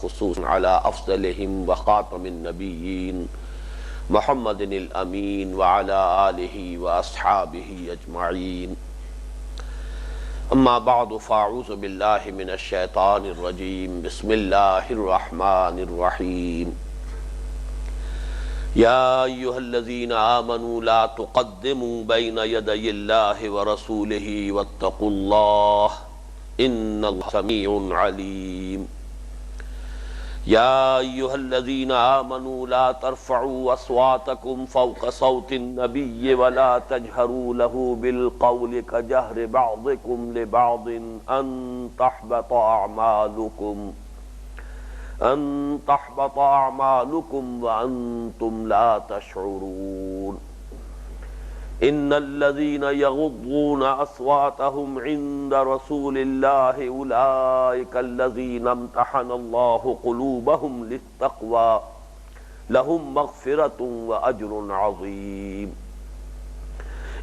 خصوصا على أفضلهم وخاتم النبيين محمد الأمين وعلى آله وأصحابه أجمعين. أما بعد فأعوذ بالله من الشيطان الرجيم. بسم الله الرحمن الرحيم. يا أيها الذين آمنوا لا تقدموا بين يدي الله ورسوله واتقوا الله إن الله سميع عليم. يا أيها الذين آمنوا لا ترفعوا أصواتكم فوق صوت النبي ولا تجهروا له بالقول كجهر بعضكم لبعض أن تحبط أعمالكم وأنتم لا تشعرون. إن الذين يغضون أصواتهم عند رسول الله أولئك الذين امتحن الله قلوبهم للتقوى لهم مغفرة وأجر عظيم.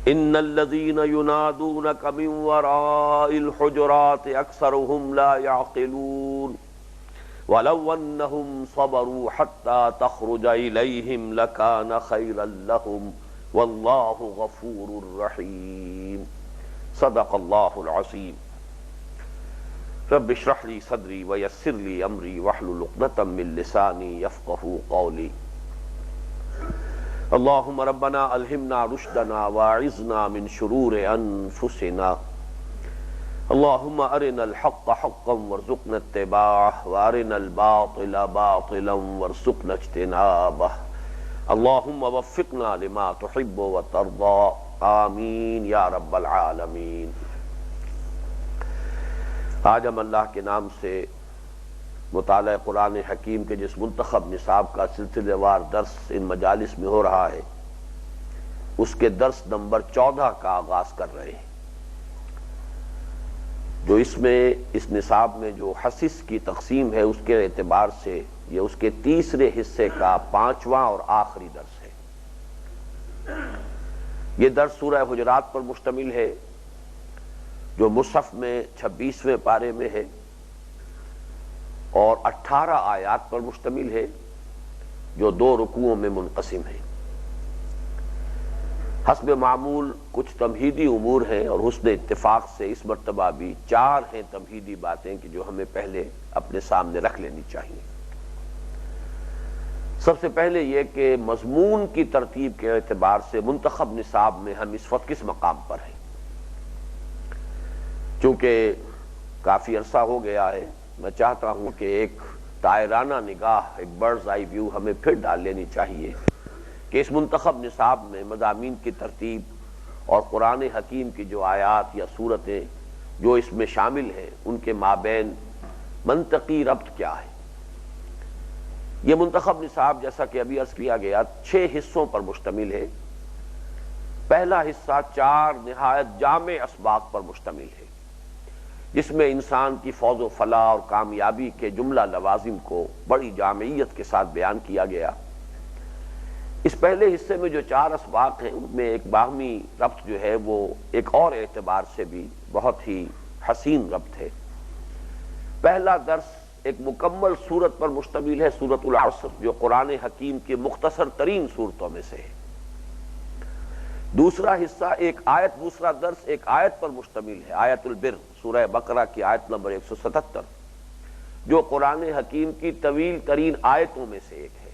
إن الذين ينادونك من وراء الحجرات أكثرهم لا يعقلون. ولو أنهم صبروا حتى تخرج إليهم لكان خيرا لهم واللہ غفور رحیم. صدق اللہ العظیم. رب اشرح لی صدری ویسر لی امری واحلل عقدۃ من لسانی یفقہوا قولی. اللہم ربنا الہمنا رشدنا واعذنا من شرور انفسنا. اللہم ارنا الحق حقا وارزقنا اتباعہ وارنا الباطل باطلا وارزقنا اجتنابہ. اللہم وفقنا لما تحب وترضى آمین یا رب العالمین. آج ہم اللہ کے نام سے مطالعہ قرآن حکیم کے جس منتخب نصاب کا سلسلے وار درس ان مجالس میں ہو رہا ہے اس کے درس نمبر 14 کا آغاز کر رہے ہیں، جو اس میں اس نصاب میں جو حصص کی تقسیم ہے اس کے اعتبار سے یہ اس کے تیسرے حصے کا 5واں اور آخری درس ہے. یہ درس سورہ حجرات پر مشتمل ہے جو مصحف میں 26ویں پارے میں ہے اور 18 آیات پر مشتمل ہے جو 2 رکوعوں میں منقسم ہے. حسب معمول کچھ تمہیدی امور ہیں اور حسن اتفاق سے اس مرتبہ بھی 4 ہیں تمہیدی باتیں کہ جو ہمیں پہلے اپنے سامنے رکھ لینی چاہیے. سب سے پہلے یہ کہ مضمون کی ترتیب کے اعتبار سے منتخب نصاب میں ہم اس وقت کس مقام پر ہیں. چونکہ کافی عرصہ ہو گیا ہے، میں چاہتا ہوں کہ ایک دائرانہ نگاہ، ایک برڈز آئی ویو ہمیں پھر ڈال لینی چاہیے کہ اس منتخب نصاب میں مضامین کی ترتیب اور قرآن حکیم کی جو آیات یا صورتیں جو اس میں شامل ہیں ان کے مابین منطقی ربط کیا ہے. یہ منتخب نصاب جیسا کہ ابھی عرض کیا گیا 6 حصوں پر مشتمل ہے. پہلا حصہ 4 نہایت جامع اسباق پر مشتمل ہے جس میں انسان کی فوز و فلاح اور کامیابی کے جملہ لوازم کو بڑی جامعیت کے ساتھ بیان کیا گیا. اس پہلے حصے میں جو 4 اسباق ہیں ان میں ایک باہمی ربط جو ہے وہ ایک اور اعتبار سے بھی بہت ہی حسین ربط ہے. پہلا درس ایک مکمل سورت پر مشتمل ہے، سورۃ العصر، جو قرآن حکیم کی مختصر ترین صورتوں میں سے ہے. دوسرا حصہ دوسرا درس ایک آیت پر مشتمل ہے، آیت البر، سورہ بقرہ کی آیت نمبر 177، جو قرآن حکیم کی طویل ترین آیتوں میں سے ایک ہے.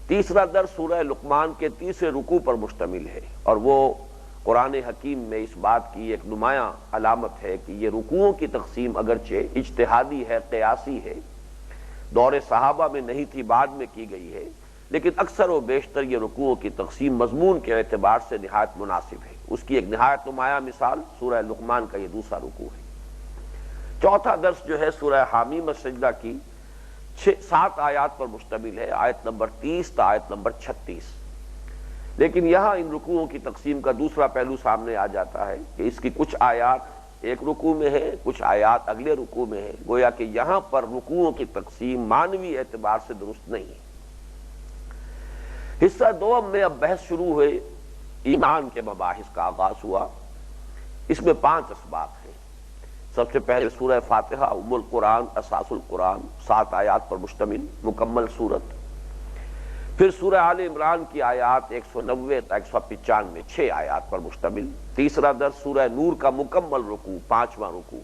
تیسرا درس سورہ لقمان کے 3 رکوع پر مشتمل ہے اور وہ قرآن حکیم میں اس بات کی ایک نمایاں علامت ہے کہ یہ رکوعوں کی تقسیم اگرچہ اجتہادی ہے، قیاسی ہے، دور صحابہ میں نہیں تھی، بعد میں کی گئی ہے، لیکن اکثر و بیشتر یہ رکوعوں کی تقسیم مضمون کے اعتبار سے نہایت مناسب ہے. اس کی ایک نہایت نمایاں مثال سورہ لقمان کا یہ دوسرا رکوع ہے. چوتھا درس جو ہے سورہ حامیم السجدہ کی 7 آیات پر مشتمل ہے، آیت نمبر 30 تا آیت نمبر 36. لیکن یہاں ان رکوعوں کی تقسیم کا دوسرا پہلو سامنے آ جاتا ہے کہ اس کی کچھ آیات ایک رکوع میں ہے، کچھ آیات اگلے رکوع میں ہے. گویا کہ یہاں پر رکوعوں کی تقسیم معنوی اعتبار سے درست نہیں ہے. حصہ دوم میں اب بحث شروع ہوئے، ایمان کے مباحث کا آغاز ہوا. اس میں 5 اسباق ہیں. سب سے پہلے سورہ فاتحہ ام القرآن اساس القرآن 7 آیات پر مشتمل مکمل سورت. پھر سورہ آل عمران کی آیات 190 تا 195 6 آیات پر مشتمل. تیسرا درس سورہ نور کا مکمل رکوع 5واں رکوع.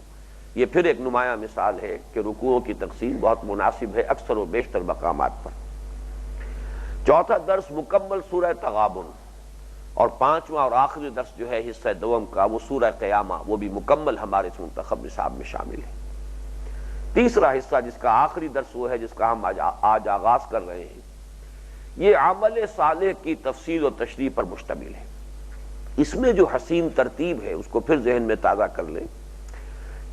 یہ پھر ایک نمایاں مثال ہے کہ رکوعوں کی تقسیم بہت مناسب ہے اکثر و بیشتر مقامات پر. چوتھا درس مکمل سورہ تغابن، اور 5واں اور آخری درس جو ہے حصہ دوم کا وہ سورہ قیامہ، وہ بھی مکمل ہمارے منتخب نصاب میں شامل ہے. تیسرا حصہ جس کا آخری درس وہ ہے جس کا ہم آج آغاز کر رہے ہیں، یہ عمل صالح کی تفصیل و تشریح پر مشتمل ہے. اس میں جو حسین ترتیب ہے اس کو پھر ذہن میں تازہ کر لیں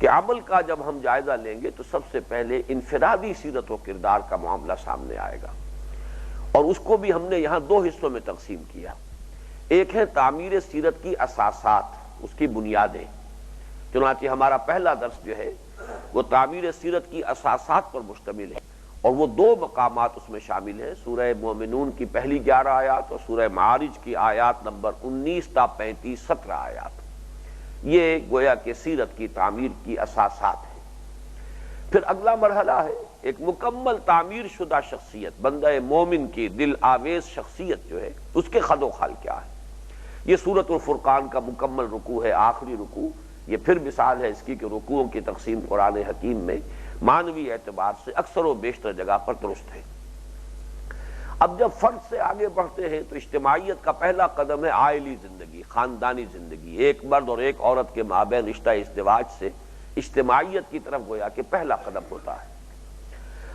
کہ عمل کا جب ہم جائزہ لیں گے تو سب سے پہلے انفرادی سیرت و کردار کا معاملہ سامنے آئے گا، اور اس کو بھی ہم نے یہاں 2 حصوں میں تقسیم کیا. ایک ہے تعمیر سیرت کی اساسات، اس کی بنیادیں. چنانچہ ہمارا پہلا درس جو ہے وہ تعمیر سیرت کی اساسات پر مشتمل ہے، اور وہ 2 مقامات اس میں شامل ہیں، سورہ مومنون کی پہلی 11 آیات اور سورہ معارج کی آیات نمبر 19 تا 35 17 آیات. یہ گویا کہ سیرت کی تعمیر کی اساسات ہیں. پھر اگلا مرحلہ ہے ایک مکمل تعمیر شدہ شخصیت، بندہ مومن کی دل آویز شخصیت جو ہے اس کے خد و خال کیا ہے. یہ سورۃ الفرقان کا مکمل رکوع ہے، آخری رکوع. یہ پھر مثال ہے اس کی کہ رکوعوں کی تقسیم قرآن حکیم میں معنوی اعتبار سے اکثر و بیشتر جگہ پر درست ہے. اب جب فرد سے آگے بڑھتے ہیں تو اجتماعیت کا پہلا قدم ہے عائلی زندگی، خاندانی زندگی. ایک مرد اور ایک عورت کے مابین رشتہ ازدواج سے اجتماعیت کی طرف گویا کہ پہلا قدم ہوتا ہے.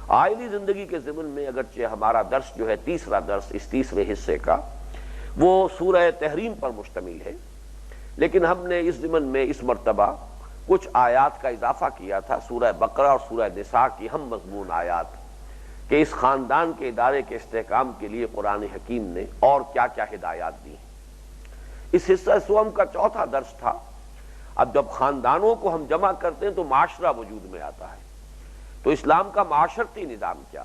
عائلی زندگی کے ضمن میں اگرچہ ہمارا درس جو ہے تیسرا درس اس تیسرے حصے کا وہ سورہ تحریم پر مشتمل ہے، لیکن ہم نے اس ضمن میں اس مرتبہ کچھ آیات کا اضافہ کیا تھا، سورہ بقرہ اور سورہ نساء کی ہم مضمون آیات، کہ اس خاندان کے ادارے کے استحکام کے لیے قرآن حکیم نے اور کیا کیا ہدایات دی. اس حصہ سوم کا چوتھا درس تھا. اب جب خاندانوں کو ہم جمع کرتے ہیں تو معاشرہ وجود میں آتا ہے. تو اسلام کا معاشرتی نظام کیا،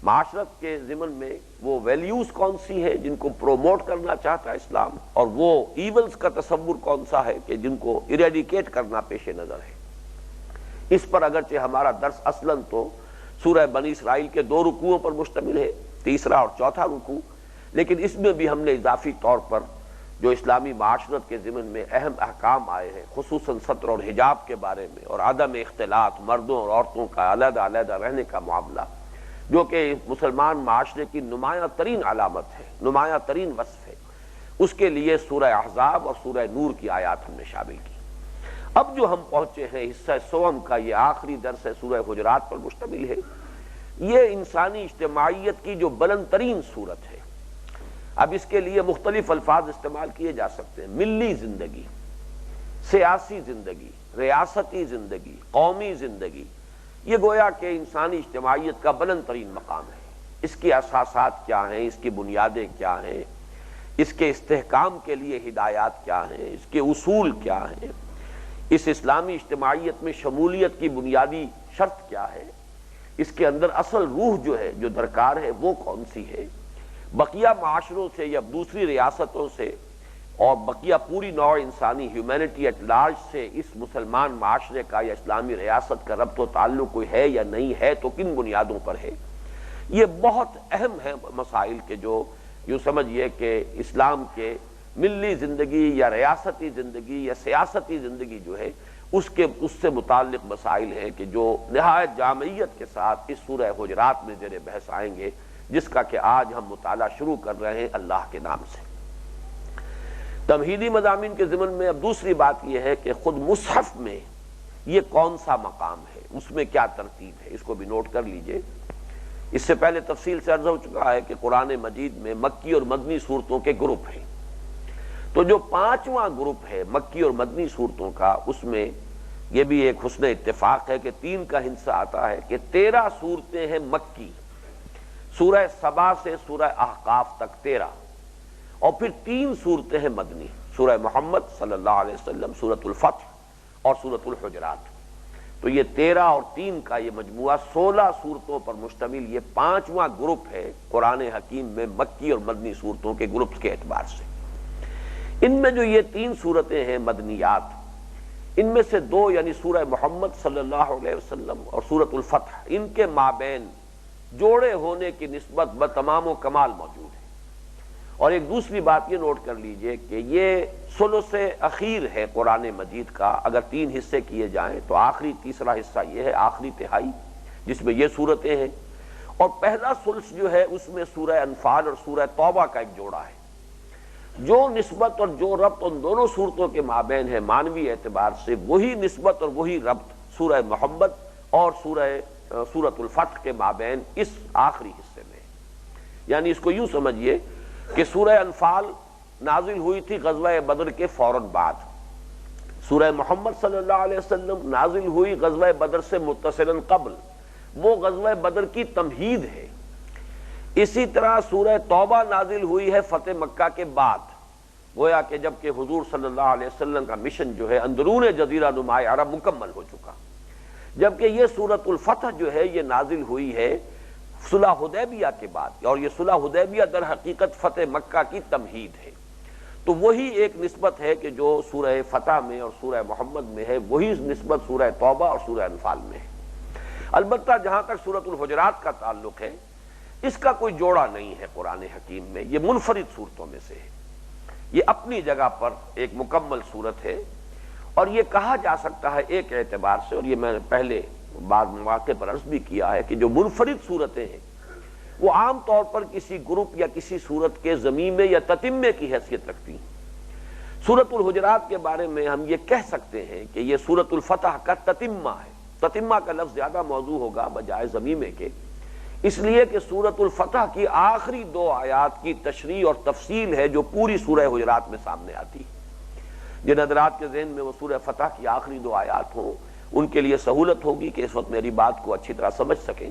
معاشرت کے ضمن میں وہ ویلیوز کون سی ہیں جن کو پروموٹ کرنا چاہتا ہے اسلام، اور وہ ایولز کا تصور کون سا ہے کہ جن کو ایریڈیکیٹ کرنا پیش نظر ہے. اس پر اگرچہ ہمارا درس اصلاً تو سورہ بنی اسرائیل کے 2 رکوعوں پر مشتمل ہے، تیسرا اور چوتھا رکوع، لیکن اس میں بھی ہم نے اضافی طور پر جو اسلامی معاشرت کے ضمن میں اہم احکام آئے ہیں، خصوصاً ستر اور حجاب کے بارے میں اور عدم اختلاط، مردوں اور عورتوں کا علیحدہ علیحدہ رہنے کا معاملہ، جو کہ مسلمان معاشرے کی نمایاں ترین علامت ہے، نمایاں ترین وصف ہے، اس کے لیے سورہ احزاب اور سورہ نور کی آیات ہم نے شامل کی. اب جو ہم پہنچے ہیں حصہ سوم کا، یہ آخری درس ہے، سورہ حجرات پر مشتمل ہے. یہ انسانی اجتماعیت کی جو بلند ترین صورت ہے. اب اس کے لیے مختلف الفاظ استعمال کیے جا سکتے ہیں: ملی زندگی، سیاسی زندگی، ریاستی زندگی، قومی زندگی. یہ گویا کہ انسانی اجتماعیت کا بلند ترین مقام ہے. اس کی اساسات کیا ہیں، اس کی بنیادیں کیا ہیں، اس کے استحکام کے لیے ہدایات کیا ہیں، اس کے اصول کیا ہیں، اس اسلامی اجتماعیت میں شمولیت کی بنیادی شرط کیا ہے، اس کے اندر اصل روح جو ہے، جو درکار ہے، وہ کون سی ہے. بقیہ معاشروں سے یا دوسری ریاستوں سے اور بقیہ پوری نوع انسانی ہیومینٹی ایٹ لارج سے اس مسلمان معاشرے کا یا اسلامی ریاست کا ربط و تعلق کوئی ہے یا نہیں ہے تو کن بنیادوں پر ہے. یہ بہت اہم ہے مسائل کے جو یوں سمجھیے کہ اسلام کے ملی زندگی یا ریاستی زندگی یا سیاستی زندگی جو ہے اس سے متعلق مسائل ہیں کہ جو نہایت جامعیت کے ساتھ اس سورہ حجرات میں زیر بحث آئیں گے، جس کا کہ آج ہم مطالعہ شروع کر رہے ہیں اللہ کے نام سے. تمہیدی مضامین کے ضمن میں اب دوسری بات یہ ہے کہ خود مصحف میں یہ کون سا مقام ہے، اس میں کیا ترتیب ہے، اس کو بھی نوٹ کر لیجئے. اس سے پہلے تفصیل سے عرض ہو چکا ہے کہ قرآن مجید میں مکی اور مدنی صورتوں کے گروپ ہیں. تو جو 5واں گروپ ہے مکی اور مدنی صورتوں کا، اس میں یہ بھی ایک حسن اتفاق ہے کہ 3 کا ہندسہ آتا ہے کہ 13 صورتیں ہیں مکی، سورہ سبا سے سورہ احقاف تک 13، اور پھر 3 صورتیں ہیں مدنی، سورہ محمد صلی اللہ علیہ وسلم، سورۃ الفتح اور سورۃ الحجرات. تو یہ 13 اور 3 کا یہ مجموعہ 16 صورتوں پر مشتمل یہ 5واں گروپ ہے قرآن حکیم میں مکی اور مدنی صورتوں کے گروپس کے اعتبار سے. ان میں جو یہ 3 صورتیں ہیں مدنیات، ان میں سے دو یعنی سورہ محمد صلی اللہ علیہ وسلم اور سورۃ الفتح، ان کے مابین جوڑے ہونے کی نسبت بتمام و کمال موجود ہے۔ اور ایک دوسری بات یہ نوٹ کر لیجئے کہ یہ ثلث اخیر ہے قرآن مجید کا، اگر تین حصے کیے جائیں تو آخری تیسرا حصہ یہ ہے، آخری تہائی جس میں یہ صورتیں ہیں، اور پہلا ثلث جو ہے اس میں سورہ انفال اور سورہ توبہ کا ایک جوڑا ہے۔ جو نسبت اور جو ربط ان دونوں صورتوں کے مابین ہے معنوی اعتبار سے، وہی نسبت اور وہی ربط سورہ محمد اور سورۃ الفتح کے مابین اس آخری حصے میں ہے۔ یعنی اس کو یوں سمجھیے کہ سورہ انفال نازل ہوئی تھی غزوہ بدر کے فوراً بعد، سورہ محمد صلی اللہ علیہ وسلم نازل ہوئی غزوہ بدر سے متصلاً قبل، وہ غزوہ بدر کی تمہید ہے۔ اسی طرح سورہ توبہ نازل ہوئی ہے فتح مکہ کے بعد، گویا کہ جب کہ حضور صلی اللہ علیہ وسلم کا مشن جو ہے اندرون جزیرہ نماء عرب مکمل ہو چکا، جبکہ یہ سورۃ الفتح جو ہے یہ نازل ہوئی ہے صلح حدیبیہ کے بعد، اور یہ صلح حدیبیہ در حقیقت فتح مکہ کی تمہید ہے۔ تو وہی ایک نسبت ہے کہ جو سورہ فتح میں اور سورہ محمد میں ہے، وہی نسبت سورہ توبہ اور سورہ انفال میں ہے۔ البتہ جہاں تک سورۃ الحجرات کا تعلق ہے، اس کا کوئی جوڑا نہیں ہے قرآن حکیم میں، یہ منفرد صورتوں میں سے ہے، یہ اپنی جگہ پر ایک مکمل صورت ہے۔ اور یہ کہا جا سکتا ہے ایک اعتبار سے، اور یہ میں نے پہلے بعض مواقع پر عرض بھی کیا ہے، کہ جو منفرد صورتیں ہیں وہ عام طور پر کسی گروپ یا کسی صورت کے ضمیمے یا تتمے کی حیثیت رکھتی ہیں۔ سورۃ الحجرات کے بارے میں ہم یہ کہہ سکتے ہیں کہ یہ سورۃ الفتح کا تتمہ ہے۔ تتمہ کا لفظ زیادہ موضوع ہوگا بجائے ضمیمے کے، اس لیے کہ سورۃ الفتح کی آخری دو آیات کی تشریح اور تفصیل ہے جو پوری سورہ حجرات میں سامنے آتی ہے۔ جن حضرات کے ذہن میں وہ سورہ فتح کی آخری دو آیات ہوں، ان کے لیے سہولت ہوگی کہ اس وقت میری بات کو اچھی طرح سمجھ سکیں۔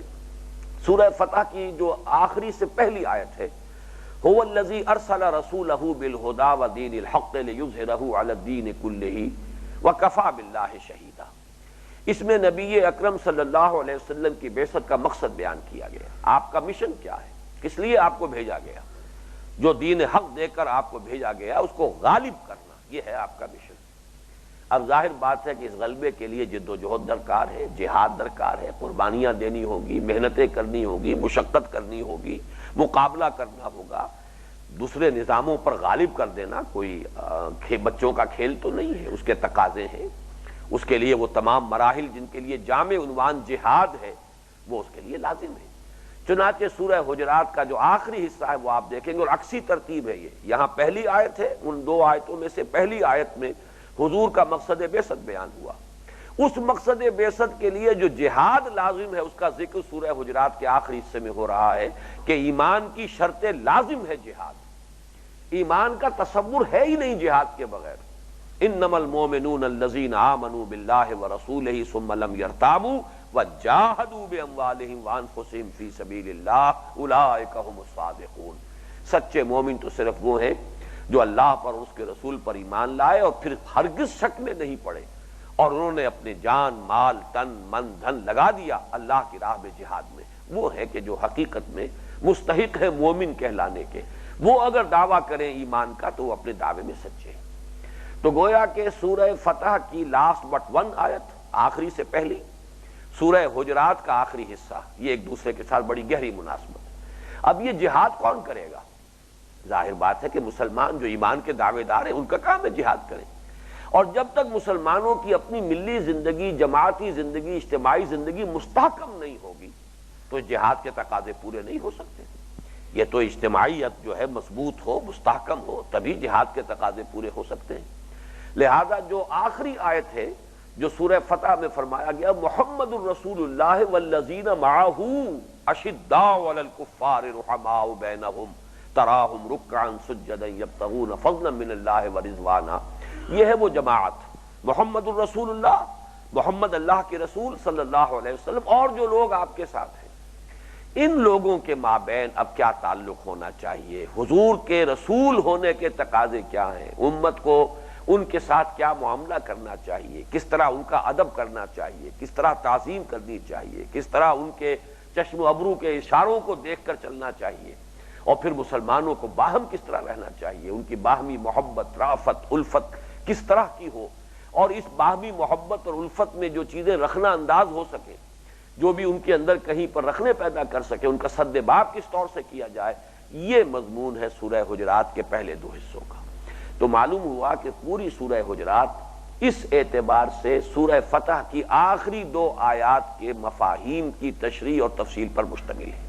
سورہ فتح کی جو آخری سے پہلی آیت ہے، هو الذی ارسل رسولہ بالہدی ودین الحق لیظہرہ علی الدین کلہ وکفی باللہ شہیدا، اس میں نبی اکرم صلی اللہ علیہ وسلم کی بعثت کا مقصد بیان کیا گیا۔ آپ کا مشن کیا ہے، کس لیے آپ کو بھیجا گیا، جو دین حق دے کر آپ کو بھیجا گیا اس کو غالب کرنا، یہ ہے آپ کا مشن۔ اب ظاہر بات ہے کہ اس غلبے کے لیے جد و جہد درکار ہے، جہاد درکار ہے، قربانیاں دینی ہوگی، محنتیں کرنی ہوگی، مشقت کرنی ہوگی، مقابلہ کرنا ہوگا۔ دوسرے نظاموں پر غالب کر دینا کوئی بچوں کا کھیل تو نہیں ہے، اس کے تقاضے ہیں، اس کے لیے وہ تمام مراحل جن کے لیے جامع عنوان جہاد ہے وہ اس کے لیے لازم ہے۔ چنانچہ سورہ حجرات کا جو آخری حصہ ہے وہ آپ دیکھیں گے، اور عکسی ترتیب ہے یہ، یہاں پہلی آیت ہے، ان دو آیتوں میں سے پہلی آیت میں حضور کا مقصد بعثت بیان ہوا، اس مقصد بعثت کے لیے جو جہاد لازم ہے اس کا ذکر سورہ حجرات کے آخری حصے میں ہو رہا ہے کہ ایمان کی شرط لازم ہے جہاد، ایمان کا تصور ہے ہی نہیں جہاد کے بغیر۔ انما المؤمنون الذین آمنوا باللہ ورسولہ ثم لم یرتابوا وجاہدوا باموالہم وانفسہم فی سبیل اللہ اولئک ھم الصادقون، سچے مومن تو صرف وہ ہیں جو اللہ پر اور اس کے رسول پر ایمان لائے اور پھر ہرگز شک میں نہیں پڑے، اور انہوں نے اپنے جان مال تن من دھن لگا دیا اللہ کی راہ میں جہاد میں، وہ ہے کہ جو حقیقت میں مستحق ہے مومن کہلانے کے۔ وہ اگر دعویٰ کریں ایمان کا تو وہ اپنے دعوے میں سچے ہیں۔ تو گویا کہ سورہ فتح کی لاسٹ بٹ ون آیت، آخری سے پہلی، سورہ حجرات کا آخری حصہ، یہ ایک دوسرے کے ساتھ بڑی گہری مناسبت ہے۔ اب یہ جہاد کون کرے گا؟ ظاہر بات ہے کہ مسلمان جو ایمان کے دعوے دار ہیں ان کا کام ہے جہاد کریں، اور جب تک مسلمانوں کی اپنی ملی زندگی، جماعتی زندگی، اجتماعی زندگی مستحکم نہیں ہوگی تو جہاد کے تقاضے پورے نہیں ہو سکتے۔ یہ تو اجتماعیت جو ہے مضبوط ہو، مستحکم ہو، تبھی جہاد کے تقاضے پورے ہو سکتے ہیں۔ لہذا جو آخری آیت ہے جو سورہ فتح میں فرمایا گیا، محمد الرسول اللہ والذین معہ اشداء علی الکفار رحماء بینہم تراہم رکعا سجدا یبتغون فضلا من اللہ ورضوانا، یہ ہے وہ جماعت، محمد الرسول اللہ، محمد اللہ کے رسول صلی اللہ علیہ وسلم، اور جو لوگ آپ کے ساتھ ہیں، ان لوگوں کے مابین اب کیا تعلق ہونا چاہیے، حضور کے رسول ہونے کے تقاضے کیا ہیں، امت کو ان کے ساتھ کیا معاملہ کرنا چاہیے، کس طرح ان کا ادب کرنا چاہیے، کس طرح تعظیم کرنی چاہیے، کس طرح ان کے چشم و ابرو کے اشاروں کو دیکھ کر چلنا چاہیے، اور پھر مسلمانوں کو باہم کس طرح رہنا چاہیے، ان کی باہمی محبت، رافت، الفت کس طرح کی ہو، اور اس باہمی محبت اور الفت میں جو چیزیں رخنا انداز ہو سکے، جو بھی ان کے اندر کہیں پر رخنے پیدا کر سکے، ان کا سد باب کس طور سے کیا جائے، یہ مضمون ہے سورہ حجرات کے پہلے دو حصوں کا۔ تو معلوم ہوا کہ پوری سورہ حجرات اس اعتبار سے سورہ فتح کی آخری دو آیات کے مفاہیم کی تشریح اور تفصیل پر مشتمل ہے۔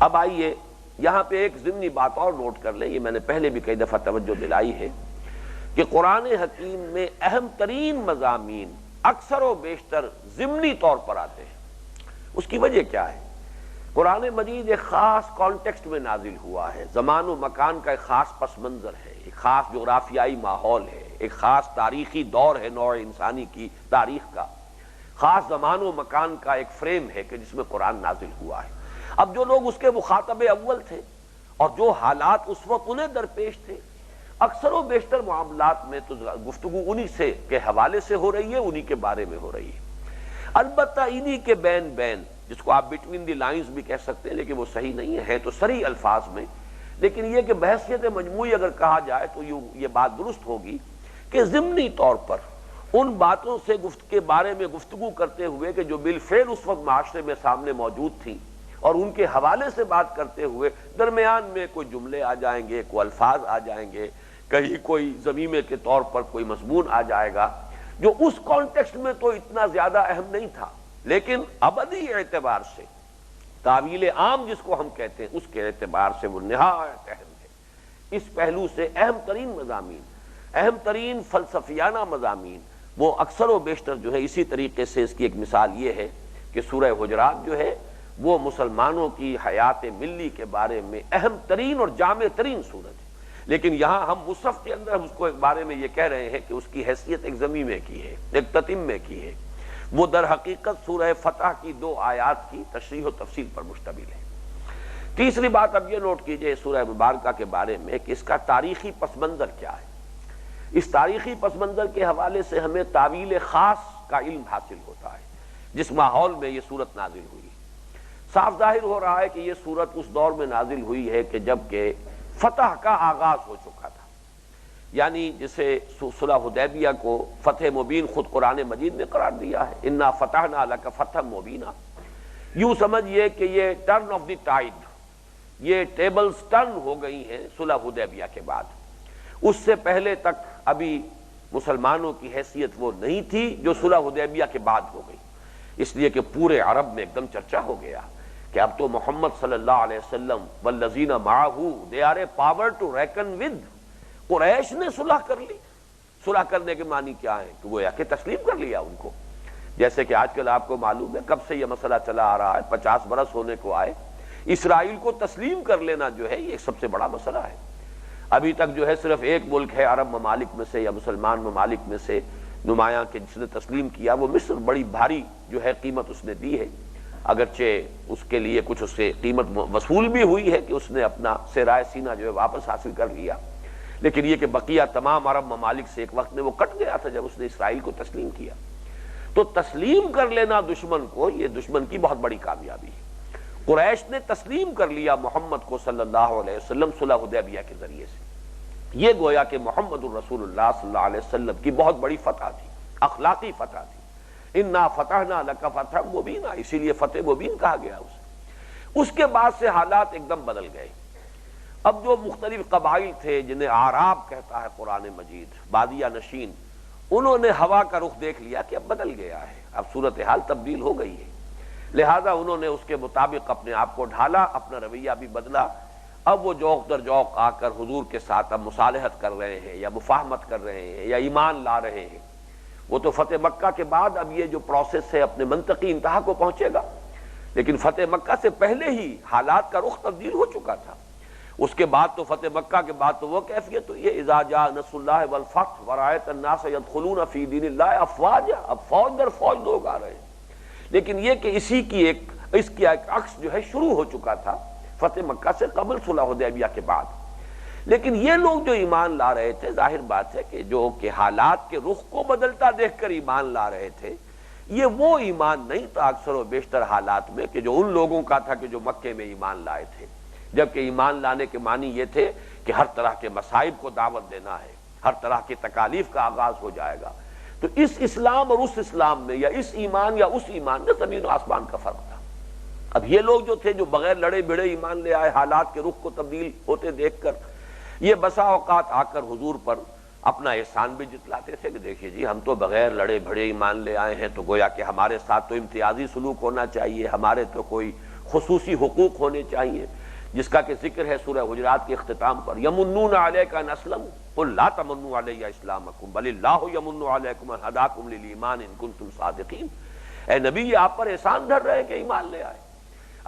اب آئیے یہاں پہ ایک ضمنی بات اور نوٹ کر لیں، یہ میں نے پہلے بھی کئی دفعہ توجہ دلائی ہے کہ قرآن حکیم میں اہم ترین مضامین اکثر و بیشتر ضمنی طور پر آتے ہیں۔ اس کی وجہ کیا ہے؟ قرآن مجید ایک خاص کانٹیکسٹ میں نازل ہوا ہے، زمان و مکان کا ایک خاص پس منظر ہے، ایک خاص جغرافیائی ماحول ہے، ایک خاص تاریخی دور ہے نوع انسانی کی تاریخ کا، خاص زمان و مکان کا ایک فریم ہے کہ جس میں قرآن نازل ہوا ہے۔ اب جو لوگ اس کے مخاطب اول تھے اور جو حالات اس وقت انہیں درپیش تھے، اکثر و بیشتر معاملات میں تو گفتگو انہی سے کے حوالے سے ہو رہی ہے، انہی کے بارے میں ہو رہی ہے۔ البتہ انہی کے بین جس کو آپ بٹوین دی لائنز بھی کہہ سکتے ہیں، لیکن وہ صحیح نہیں ہے تو صریح الفاظ میں، لیکن یہ کہ بحیثیت مجموعی اگر کہا جائے تو یہ بات درست ہوگی کہ ضمنی طور پر ان باتوں سے کے بارے میں گفتگو کرتے ہوئے کہ جو بالفعل اس وقت معاشرے میں سامنے موجود تھیں، اور ان کے حوالے سے بات کرتے ہوئے درمیان میں کوئی جملے آ جائیں گے، کوئی الفاظ آ جائیں گے، کہیں کوئی ضمیمے کے طور پر کوئی مضمون آ جائے گا جو اس کانٹیکسٹ میں تو اتنا زیادہ اہم نہیں تھا، لیکن ابدی اعتبار سے، تعویل عام جس کو ہم کہتے ہیں، اس کے اعتبار سے وہ نہایت اہم ہے۔ اس پہلو سے اہم ترین مضامین، اہم ترین فلسفیانہ مضامین، وہ اکثر و بیشتر جو ہے اسی طریقے سے اس کی ایک مثال یہ ہے کہ سورہ حجرات جو ہے وہ مسلمانوں کی حیات ملی کے بارے میں اہم ترین اور جامع ترین صورت ہے، لیکن یہاں ہم مصحف کے اندر ہم اس کو ایک بارے میں یہ کہہ رہے ہیں کہ اس کی حیثیت ایک ضمیمے کی ہے، ایک تتمے کی ہے، وہ در حقیقت سورہ فتح کی دو آیات کی تشریح و تفصیل پر مشتمل ہے۔ تیسری بات اب یہ نوٹ کیجئے سورہ مبارکہ کے بارے میں کہ اس کا تاریخی پس منظر کیا ہے۔ اس تاریخی پس منظر کے حوالے سے ہمیں تعویل خاص کا علم حاصل ہوتا ہے جس ماحول میں یہ سورت نازل ہوئی۔ صاف ظاہر ہو رہا ہے کہ یہ سورت اس دور میں نازل ہوئی ہے کہ جب کہ فتح کا آغاز ہو چکا تھا، یعنی جسے صلح حدیبیہ کو فتح مبین خود قرآن مجید نے قرار دیا ہے، انا فتحنا لک فتحا مبینا۔ یوں سمجھئے کہ یہ ٹرن آف دی ٹائڈ، یہ ٹیبلز ٹرن ہو گئی ہیں صلح حدیبیہ کے بعد۔ اس سے پہلے تک ابھی مسلمانوں کی حیثیت وہ نہیں تھی جو صلح حدیبیہ کے بعد ہو گئی، اس لیے کہ پورے عرب میں ایک دم چرچا ہو گیا کہ اب تو محمد صلی اللہ علیہ وسلم والذین معہ they are a power to reckon with. قریش نے صلح کر لی۔ صلح کرنے کے معنی کیا ہے کہ وہ یا کہ تسلیم کر لیا ان کو، جیسے کہ آج کل آپ کو معلوم ہے کب سے یہ مسئلہ چلا آ رہا ہے، 50 برس ہونے کو آئے، اسرائیل کو تسلیم کر لینا جو ہے یہ سب سے بڑا مسئلہ ہے۔ ابھی تک جو ہے صرف ایک ملک ہے عرب ممالک میں سے یا مسلمان ممالک میں سے نمایاں کہ جس نے تسلیم کیا، وہ مصر، بڑی بھاری جو ہے قیمت اس نے دی ہے، اگرچہ اس کے لیے کچھ اس سے قیمت وصول بھی ہوئی ہے کہ اس نے اپنا سرائے سینہ جو ہے واپس حاصل کر لیا، لیکن یہ کہ بقیہ تمام عرب ممالک سے ایک وقت میں وہ کٹ گیا تھا جب اس نے اسرائیل کو تسلیم کیا۔ تو تسلیم کر لینا دشمن کو، یہ دشمن کی بہت بڑی کامیابی ہے۔ قریش نے تسلیم کر لیا محمد کو صلی اللہ علیہ وسلم صلح حدیبیہ کے ذریعے سے، یہ گویا کہ محمد الرسول اللہ صلی اللہ علیہ وسلم کی بہت بڑی فتح تھی، اخلاقی فتح تھی۔ انا فتحنا لک فتحا مبینا، اسی لیے فتح مبین کہا گیا اسے۔ اس کے بعد سے حالات ایک دم بدل گئے۔ اب جو مختلف قبائل تھے جنہیں اعراب کہتا ہے قرآن مجید، بادیہ نشین، انہوں نے ہوا کا رخ دیکھ لیا کہ اب بدل گیا ہے، اب صورتحال تبدیل ہو گئی ہے، لہذا انہوں نے اس کے مطابق اپنے آپ کو ڈھالا، اپنا رویہ بھی بدلا۔ اب وہ جوق در جوق آ کر حضور کے ساتھ اب مصالحت کر رہے ہیں یا مفاہمت کر رہے ہیں یا ایمان لا رہے ہیں۔ وہ تو فتح مکہ کے بعد اب یہ جو پروسیس ہے اپنے منطقی انتہا کو پہنچے گا، لیکن فتح مکہ سے پہلے ہی حالات کا رخ تبدیل ہو چکا تھا۔ اس کے بعد تو فتح مکہ کے بعد تو وہ کیفیت ہوئی ہے اذا جاء نصر اللہ والفتح ورأیت الناس يدخلون فی دین اللہ افواجا، اب فوج در فوج لوگ آ رہے ہیں، لیکن یہ کہ اس کی ایک عکس جو ہے شروع ہو چکا تھا فتح مکہ سے قبل صلح حدیبیہ کے بعد۔ لیکن یہ لوگ جو ایمان لا رہے تھے، ظاہر بات ہے کہ جو کہ حالات کے رخ کو بدلتا دیکھ کر ایمان لا رہے تھے، یہ وہ ایمان نہیں تھا اکثر و بیشتر حالات میں کہ جو ان لوگوں کا تھا کہ جو مکے میں ایمان لائے تھے، جبکہ ایمان لانے کے معنی یہ تھے کہ ہر طرح کے مصائب کو دعوت دینا ہے، ہر طرح کی تکالیف کا آغاز ہو جائے گا۔ تو اس اسلام اور اس اسلام میں، یا اس ایمان یا اس ایمان میں زمین و آسمان کا فرق تھا۔ اب یہ لوگ جو تھے جو بغیر لڑے بھڑے ایمان لے آئے، حالات کے رخ کو تبدیل ہوتے دیکھ کر، یہ بسا اوقات آ کر حضور پر اپنا احسان بھی جتلاتے تھے کہ دیکھیے جی ہم تو بغیر لڑے بھڑے ایمان لے آئے ہیں، تو گویا کہ ہمارے ساتھ تو امتیازی سلوک ہونا چاہیے، ہمارے تو کوئی خصوصی حقوق ہونے چاہیے، جس کا کہ ذکر ہے سورہ حجرات کے اختتام پر، یمنون علیک ان اسلموا قل لا تمنوا علی اسلامکم بل اللہ یمن علیکم ان ہداکم للایمان ان کنتم صادقین۔ اے نبی، یہ آپ پر احسان دھر رہے ہیں کہ ایمان لے آئے،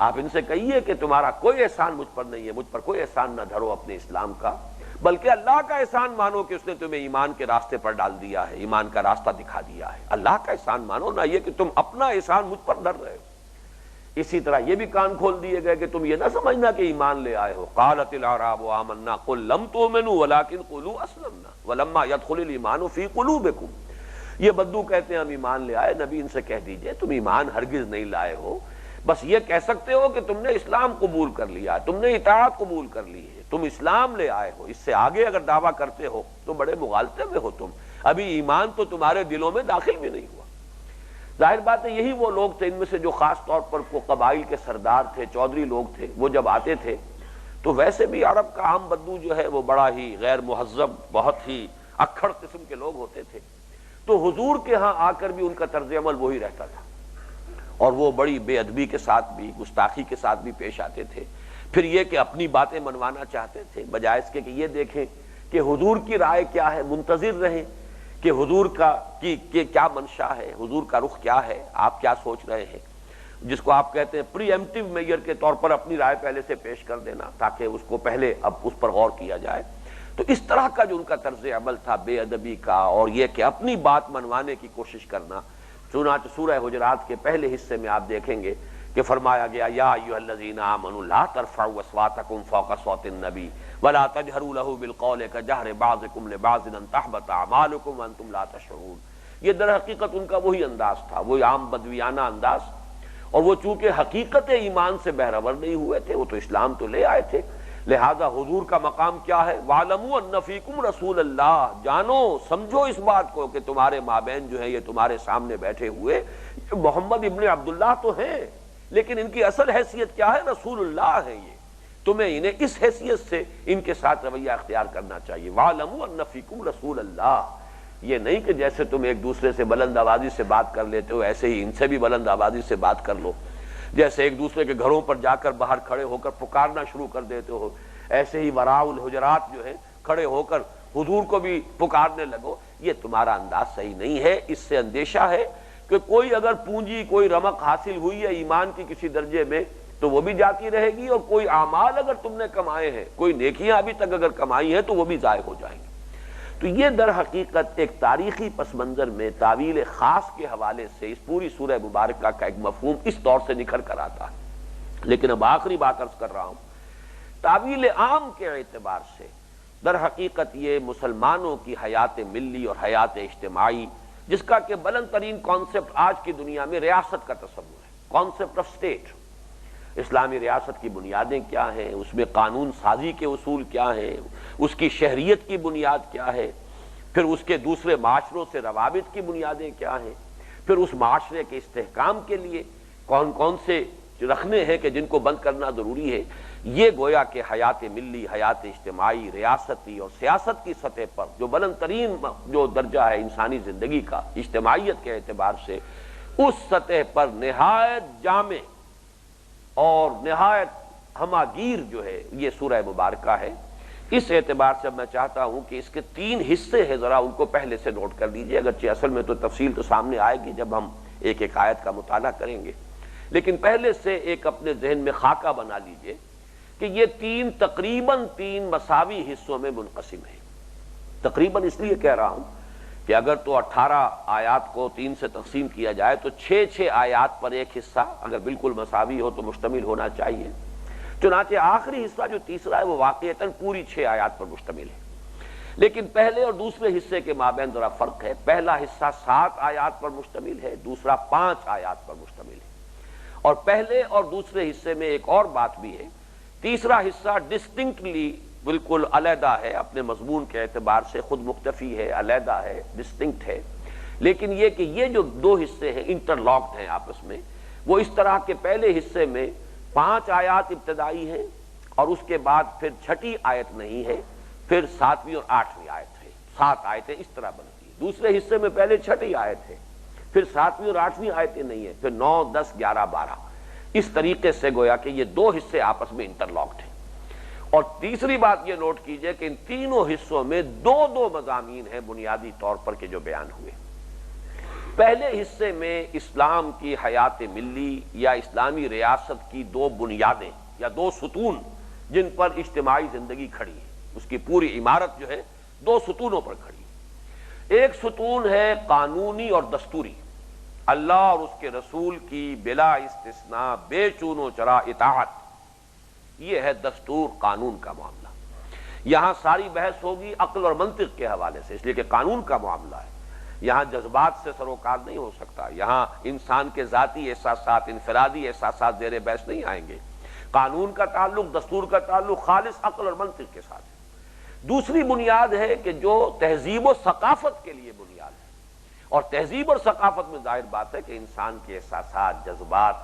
آپ ان سے کہیے کہ تمہارا کوئی احسان مجھ پر نہیں ہے، مجھ پر کوئی احسان نہ دھرو اپنے اسلام کا، بلکہ اللہ کا احسان مانو کہ اس نے تمہیں ایمان کے راستے پر ڈال دیا ہے، ایمان کا راستہ دکھا دیا ہے۔ اللہ کا احسان مانو، نہ یہ کہ تم اپنا احسان مجھ پر دھر رہے ہو۔ اسی طرح یہ بھی کان کھول دیے گئے کہ تم یہ نہ سمجھنا کہ ایمان لے آئے ہو۔ قالت الاعراب آمنا قل لم تؤمنوا ولكن قولوا اسلمنا ولما يدخل الايمان في قلوبكم۔ یہ بدو کہتے ہیں ہم ایمان لے آئے، نبی ان سے کہہ دیجئے تم ایمان ہرگز نہیں لائے ہو، بس یہ کہہ سکتے ہو کہ تم نے اسلام قبول کر لیا، تم نے اطاعت قبول کر لی ہے، تم اسلام لے آئے ہو۔ اس سے آگے اگر دعویٰ کرتے ہو تو بڑے مغالطے میں ہو تم، ابھی ایمان تو تمہارے دلوں میں داخل بھی نہیں ہوا۔ ظاہر بات ہے یہی وہ لوگ تھے، ان میں سے جو خاص طور پر وہ قبائل کے سردار تھے، چودھری لوگ تھے، وہ جب آتے تھے تو ویسے بھی عرب کا عام بدو جو ہے وہ بڑا ہی غیر مہذب، بہت ہی اکھڑ قسم کے لوگ ہوتے تھے، تو حضور کے ہاں آ کر بھی ان کا طرز عمل وہی رہتا تھا، اور وہ بڑی بے ادبی کے ساتھ بھی، گستاخی کے ساتھ بھی پیش آتے تھے۔ پھر یہ کہ اپنی باتیں منوانا چاہتے تھے، بجائے اس کے کہ یہ دیکھیں کہ حضور کی رائے کیا ہے، منتظر رہیں کہ حضور کا کیا منشا ہے، حضور کا رخ کیا ہے، آپ کیا سوچ رہے ہیں، جس کو آپ کہتے ہیں پری ایمپٹیو میئر کے طور پر اپنی رائے پہلے سے پیش کر دینا تاکہ اس کو پہلے اب اس پر غور کیا جائے۔ تو اس طرح کا جو ان کا طرز عمل تھا بے ادبی کا، اور یہ کہ اپنی بات منوانے کی کوشش کرنا، چنانچہ سورہ حجرات کے پہلے حصے میں آپ دیکھیں گے کہ فرمایا گیا یا ایھا الذین آمنوا لا ترفعوا اصواتکم فوق صوت النبی ولا تجہروا له بالقول کجہر بعضکم لبعض ان تحبط اعمالکم وانتم لا تشعرون۔ یہ در حقیقت ان کا وہی انداز تھا، وہی عام بدویانہ انداز، اور وہ چونکہ حقیقت ایمان سے بہرور نہیں ہوئے تھے، وہ تو اسلام تو لے آئے تھے، لہذا حضور کا مقام کیا ہے، وَاعْلَمُوا أَنَّ فِيكُمْ رَسُولَ اللَّهِ، جانو سمجھو اس بات کو کہ تمہارے مابین جو ہے یہ تمہارے سامنے بیٹھے ہوئے یہ محمد ابن عبداللہ تو ہیں، لیکن ان کی اصل حیثیت کیا ہے، رسول اللہ ہے۔ یہ تمہیں انہیں اس حیثیت سے ان کے ساتھ رویہ اختیار کرنا چاہیے۔ وَاعْلَمُوا أَنَّ فِيكُمْ رَسُولَ اللَّهِ، یہ نہیں کہ جیسے تم ایک دوسرے سے بلند آوازی سے بات کر لیتے ہو ایسے ہی ان سے بھی بلند آوازی سے بات کر لو، جیسے ایک دوسرے کے گھروں پر جا کر باہر کھڑے ہو کر پکارنا شروع کر دیتے ہو، ایسے ہی وراء الحجرات جو ہے کھڑے ہو کر حضور کو بھی پکارنے لگو۔ یہ تمہارا انداز صحیح نہیں ہے۔ اس سے اندیشہ ہے کہ کوئی اگر پونجی، کوئی رمق حاصل ہوئی ہے ایمان کی کسی درجے میں تو وہ بھی جاتی رہے گی، اور کوئی اعمال اگر تم نے کمائے ہیں، کوئی نیکیاں ابھی تک اگر کمائی ہیں تو وہ بھی ضائع ہو جائیں گی۔ تو یہ در حقیقت ایک تاریخی پس منظر میں تعویل خاص کے حوالے سے اس پوری سورہ مبارکہ کا ایک مفہوم اس طور سے نکھر کر آتا ہے۔ لیکن اب آخری بات عرض کر رہا ہوں، تعویل عام کے اعتبار سے در حقیقت یہ مسلمانوں کی حیات ملی اور حیات اجتماعی، جس کا کہ بلند ترین کانسیپٹ آج کی دنیا میں ریاست کا تصور ہے، کانسیپٹ آف اسٹیٹ۔ اسلامی ریاست کی بنیادیں کیا ہیں، اس میں قانون سازی کے اصول کیا ہیں، اس کی شہریت کی بنیاد کیا ہے، پھر اس کے دوسرے معاشروں سے روابط کی بنیادیں کیا ہیں، پھر اس معاشرے کے استحکام کے لیے کون کون سے رکھنے ہیں کہ جن کو بند کرنا ضروری ہے۔ یہ گویا کہ حیات ملی، حیات اجتماعی، ریاستی اور سیاست کی سطح پر جو بلند ترین جو درجہ ہے انسانی زندگی کا اجتماعیت کے اعتبار سے، اس سطح پر نہایت جامع اور نہایت ہماگیر جو ہے یہ سورہ مبارکہ ہے۔ اس اعتبار سے میں چاہتا ہوں کہ اس کے 3 حصے ہیں، ذرا ان کو پہلے سے نوٹ کر لیجئے، اگرچہ اصل میں تو تفصیل تو سامنے آئے گی جب ہم ایک ایک آیت کا مطالعہ کریں گے، لیکن پہلے سے ایک اپنے ذہن میں خاکہ بنا لیجئے کہ یہ تقریباً 3 مساوی حصوں میں منقسم ہے۔ تقریباً اس لیے کہہ رہا ہوں کہ اگر تو 18 آیات کو 3 سے تقسیم کیا جائے تو 6 آیات پر ایک حصہ اگر بالکل مساوی ہو تو مشتمل ہونا چاہیے۔ چنانچہ آخری حصہ جو تیسرا ہے وہ واقعتاً پوری 6 آیات پر مشتمل ہے، لیکن پہلے اور دوسرے حصے کے مابین ذرا فرق ہے۔ پہلا حصہ 7 آیات پر مشتمل ہے، دوسرا 5 آیات پر مشتمل ہے، اور پہلے اور دوسرے حصے میں ایک اور بات بھی ہے، تیسرا حصہ ڈسٹنکٹلی بالکل علیحدہ ہے، اپنے مضمون کے اعتبار سے خود مختفی ہے، علیحدہ ہے، ڈسٹنکٹ ہے، لیکن یہ کہ یہ جو دو حصے ہیں انٹرلاکڈ ہیں آپس میں، وہ اس طرح کے پہلے حصے میں 5 آیات ابتدائی ہیں اور اس کے بعد پھر 6ٹھی آیت نہیں ہے، پھر 7ویں اور 8ویں آیت ہے، 7 آیتیں اس طرح بنتی ہیں۔ دوسرے حصے میں پہلے 6ٹھی آیت ہے، پھر 7ویں اور 8ویں آیتیں نہیں ہیں، پھر 9، 10، 11، 12 اس طریقے سے گویا کہ یہ دو حصے آپس میں انٹرلاکڈ ہیں۔ اور تیسری بات یہ نوٹ کیجئے کہ ان تینوں حصوں میں دو مضامین ہیں بنیادی طور پر کہ جو بیان ہوئے۔ پہلے حصے میں اسلام کی حیات ملی یا اسلامی ریاست کی 2 بنیادیں یا 2 ستون جن پر اجتماعی زندگی کھڑی ہے، اس کی پوری عمارت جو ہے 2 ستونوں پر کھڑی ہے۔ ایک ستون ہے قانونی اور دستوری، اللہ اور اس کے رسول کی بلا استثناء بے چون و چرا اطاعت، یہ ہے دستور قانون کا معاملہ۔ یہاں ساری بحث ہوگی عقل اور منطق کے حوالے سے، اس لیے کہ قانون کا معاملہ ہے، یہاں جذبات سے سروکار نہیں ہو سکتا، یہاں انسان کے ذاتی احساسات، انفرادی احساسات زیر بحث نہیں آئیں گے۔ قانون کا تعلق، دستور کا تعلق خالص عقل اور منطق کے ساتھ ہے۔ دوسری بنیاد ہے کہ جو تہذیب و ثقافت کے لیے بنیاد ہے، اور تہذیب اور ثقافت میں ظاہر بات ہے کہ انسان کے احساسات، جذبات،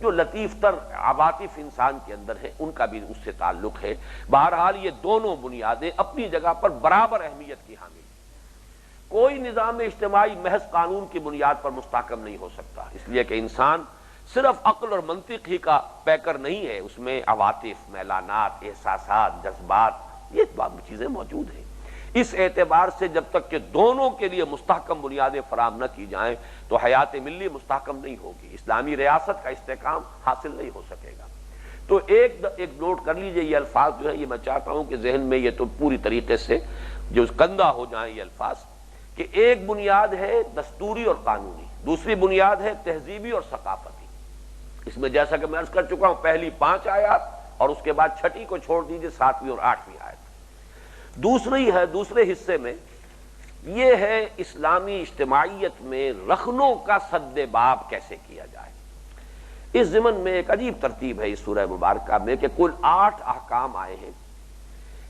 جو لطیف تر عواطف انسان کے اندر ہیں، ان کا بھی اس سے تعلق ہے۔ بہرحال یہ دونوں بنیادیں اپنی جگہ پر برابر اہمیت کی حامل ہیں۔ کوئی نظام اجتماعی محض قانون کی بنیاد پر مستحکم نہیں ہو سکتا، اس لیے کہ انسان صرف عقل اور منطق ہی کا پیکر نہیں ہے، اس میں عواطف، میلانات، احساسات، جذبات، یہ تمام چیزیں موجود ہیں۔ اس اعتبار سے جب تک کہ دونوں کے لیے مستحکم بنیادیں فراہم نہ کی جائیں تو حیات ملی مستحکم نہیں ہوگی، اسلامی ریاست کا استحکام حاصل نہیں ہو سکے گا۔ تو ایک نوٹ کر لیجئے، یہ الفاظ جو ہے یہ میں چاہتا ہوں کہ ذہن میں یہ تو پوری طریقے سے جو کندہ ہو جائیں یہ الفاظ، کہ ایک بنیاد ہے دستوری اور قانونی، دوسری بنیاد ہے تہذیبی اور ثقافتی۔ اس میں جیسا کہ میں عرض کر چکا ہوں، پہلی 5 آیات اور اس کے بعد 6ٹھی کو چھوڑ دیجئے، 7ویں اور 8ویں آیت۔ دوسرے حصے میں یہ ہے اسلامی اجتماعیت میں رخنوں کا سد باب کیسے کیا جائے۔ اس ضمن میں ایک عجیب ترتیب ہے اس سورہ مبارکہ میں کہ کل 8 احکام آئے ہیں،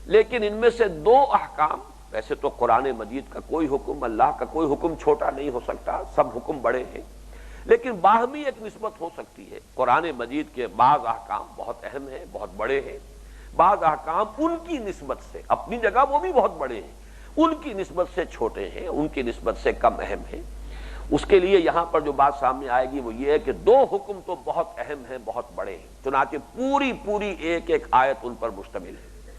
لیکن ان میں سے 2 احکام، ویسے تو قرآن مجید کا کوئی حکم، اللہ کا کوئی حکم چھوٹا نہیں ہو سکتا، سب حکم بڑے ہیں، لیکن باہمی ایک نسبت ہو سکتی ہے۔ قرآن مجید کے بعض احکام بہت اہم ہیں، بہت بڑے ہیں، بعض احکام ان کی نسبت سے، اپنی جگہ وہ بھی بہت بڑے ہیں، ان کی نسبت سے چھوٹے ہیں، ان کی نسبت سے کم اہم ہیں۔ اس کے لیے یہاں پر جو بات سامنے آئے گی وہ یہ ہے کہ 2 حکم تو بہت اہم ہیں، بہت بڑے ہیں، چنانچہ پوری ایک آیت ان پر مشتمل ہے۔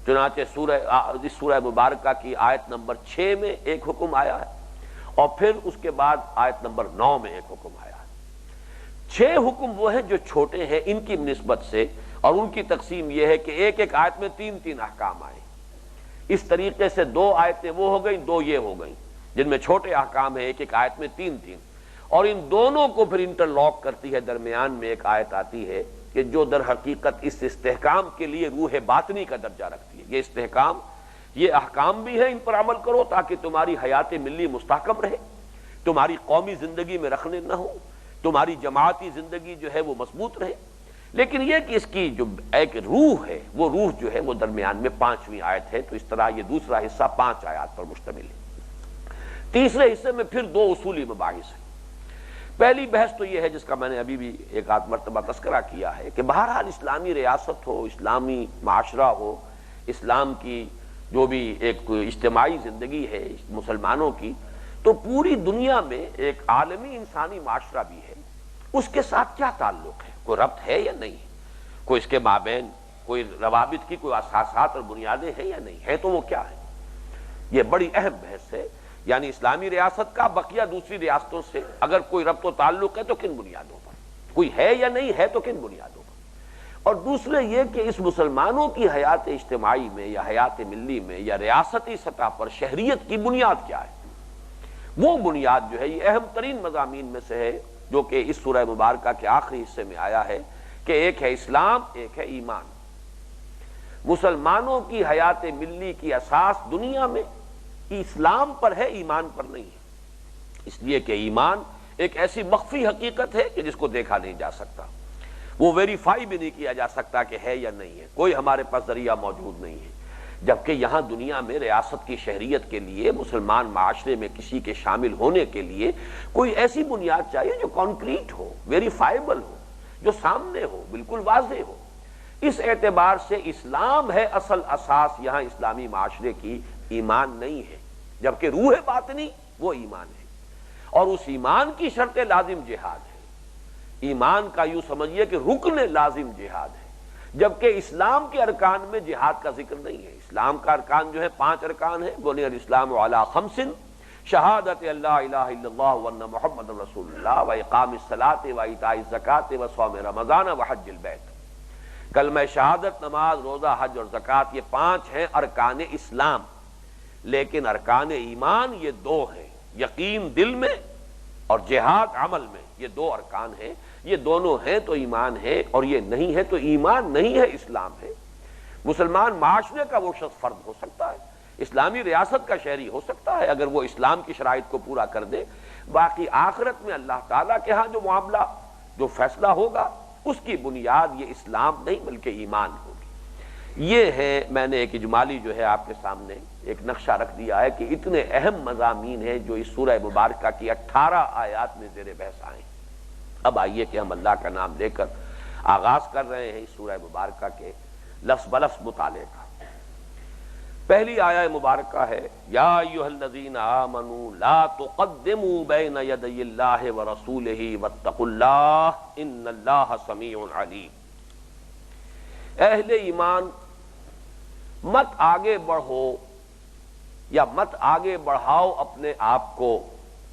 چنانچہ اس سورہ مبارکہ کی آیت نمبر 6 میں ایک حکم آیا ہے، اور پھر اس کے بعد آیت نمبر 9 میں ایک حکم آیا ہے۔ 6 حکم وہ ہیں جو چھوٹے ہیں ان کی نسبت سے، اور ان کی تقسیم یہ ہے کہ ایک آیت میں 3 احکام آئے۔ اس طریقے سے 2 آیتیں وہ ہو گئیں، 2 یہ ہو گئیں، جن میں چھوٹے احکام ہیں، ایک آیت میں 3، اور ان دونوں کو پھر انٹرلاک کرتی ہے۔ درمیان میں ایک آیت آتی ہے کہ جو در حقیقت اس استحکام کے لیے روح باطنی کا درجہ رکھتی ہے۔ یہ استحکام، یہ احکام بھی ہے، ان پر عمل کرو تاکہ تمہاری حیات ملی مستحکم رہے، تمہاری قومی زندگی میں رخنے نہ ہو، تمہاری جماعتی زندگی جو ہے وہ مضبوط رہے۔ لیکن یہ کہ اس کی جو ایک روح ہے، وہ روح جو ہے وہ درمیان میں 5ویں آیت ہے، تو اس طرح یہ دوسرا حصہ 5 آیات پر مشتمل ہے۔ تیسرے حصے میں پھر 2 اصولی مباحث ہیں۔ پہلی بحث تو یہ ہے جس کا میں نے ابھی بھی ایک آدھ مرتبہ تذکرہ کیا ہے کہ بہرحال اسلامی ریاست ہو، اسلامی معاشرہ ہو، اسلام کی جو بھی ایک اجتماعی زندگی ہے مسلمانوں کی، تو پوری دنیا میں ایک عالمی انسانی معاشرہ بھی ہے، اس کے ساتھ کیا تعلق ہے، کوئی ربط ہے یا نہیں، کوئی اس کے مابین کوئی روابط کی کوئی اساسات اور بنیادیں ہیں یا نہیں ہے، تو وہ کیا ہے۔ یہ بڑی اہم بحث ہے، یعنی اسلامی ریاست کا بقیہ دوسری ریاستوں سے اگر کوئی ربط و تعلق ہے تو کن بنیادوں پر، کوئی ہے یا نہیں ہے تو کن بنیادوں پر۔ اور دوسرے یہ کہ اس مسلمانوں کی حیات اجتماعی میں یا حیات ملی میں یا ریاستی سطح پر شہریت کی بنیاد کیا ہے۔ وہ بنیاد جو ہے یہ اہم ترین مضامین میں سے ہے جو کہ اس سورہ مبارکہ کے آخری حصے میں آیا ہے کہ ایک ہے اسلام، ایک ہے ایمان۔ مسلمانوں کی حیات ملی کی اساس دنیا میں اسلام پر ہے، ایمان پر نہیں ہے، اس لیے کہ ایمان ایک ایسی مخفی حقیقت ہے کہ جس کو دیکھا نہیں جا سکتا۔ وہ ویریفائی بھی نہیں کیا جا سکتا کہ ہے یا نہیں ہے، کوئی ہمارے پاس ذریعہ موجود نہیں ہے۔ جبکہ یہاں دنیا میں ریاست کی شہریت کے لیے، مسلمان معاشرے میں کسی کے شامل ہونے کے لیے کوئی ایسی بنیاد چاہیے جو کانکریٹ ہو، ویریفائیبل ہو، جو سامنے ہو، بالکل واضح ہو۔ اس اعتبار سے اسلام ہے اصل اساس یہاں اسلامی معاشرے کی، ایمان نہیں ہے، جبکہ روح باطنی وہ ایمان ہے، اور اس ایمان کی شرط لازم جہاد ہے۔ ایمان کا یوں سمجھیے کہ رکن لازم جہاد ہے، جبکہ اسلام کے ارکان میں جہاد کا ذکر نہیں ہے۔ اسلام کا ارکان جو ہے 5 ارکان ہیں، بنی الاسلام علی 5: شہادت اللہ الہ الا اللہ وان محمد رسول اللہ واقام الصلاۃ وایتاء الزکوٰۃ وصوم رمضان وحج البیت۔ کلمہ شہادت، نماز، روزہ، حج اور زکوٰۃ، یہ 5 ہیں ارکان اسلام، لیکن ارکان ایمان یہ 2 ہیں، یقین دل میں اور جہاد عمل میں، یہ 2 ارکان ہیں۔ یہ دونوں ہیں تو ایمان ہے، اور یہ نہیں ہے تو ایمان نہیں ہے، اسلام ہے۔ مسلمان معاشرے کا وہ شخص فرد ہو سکتا ہے، اسلامی ریاست کا شہری ہو سکتا ہے اگر وہ اسلام کی شرائط کو پورا کر دے، باقی آخرت میں اللہ تعالیٰ کے ہاں جو معاملہ، جو فیصلہ ہوگا، اس کی بنیاد یہ اسلام نہیں بلکہ ایمان ہوگی۔ یہ ہے، میں نے ایک اجمالی جو ہے آپ کے سامنے ایک نقشہ رکھ دیا ہے کہ اتنے اہم مضامین ہیں جو اس سورہ مبارکہ کی 18 آیات میں زیر بحث آئے ہیں۔ اب آئیے کہ ہم اللہ کا نام لے کر آغاز کر رہے ہیں اس سورہ مبارکہ کے لفظ بلفظ مطالعے کا۔ پہلی آیہ مبارکہ ہے یا ایھا الذین آمنوا لا تقدموا بین یدی اللہ ورسولہ واتقوا اللہ ان اللہ سمیع علیم۔ اہل ایمان، مت آگے بڑھو یا مت آگے بڑھاؤ اپنے آپ کو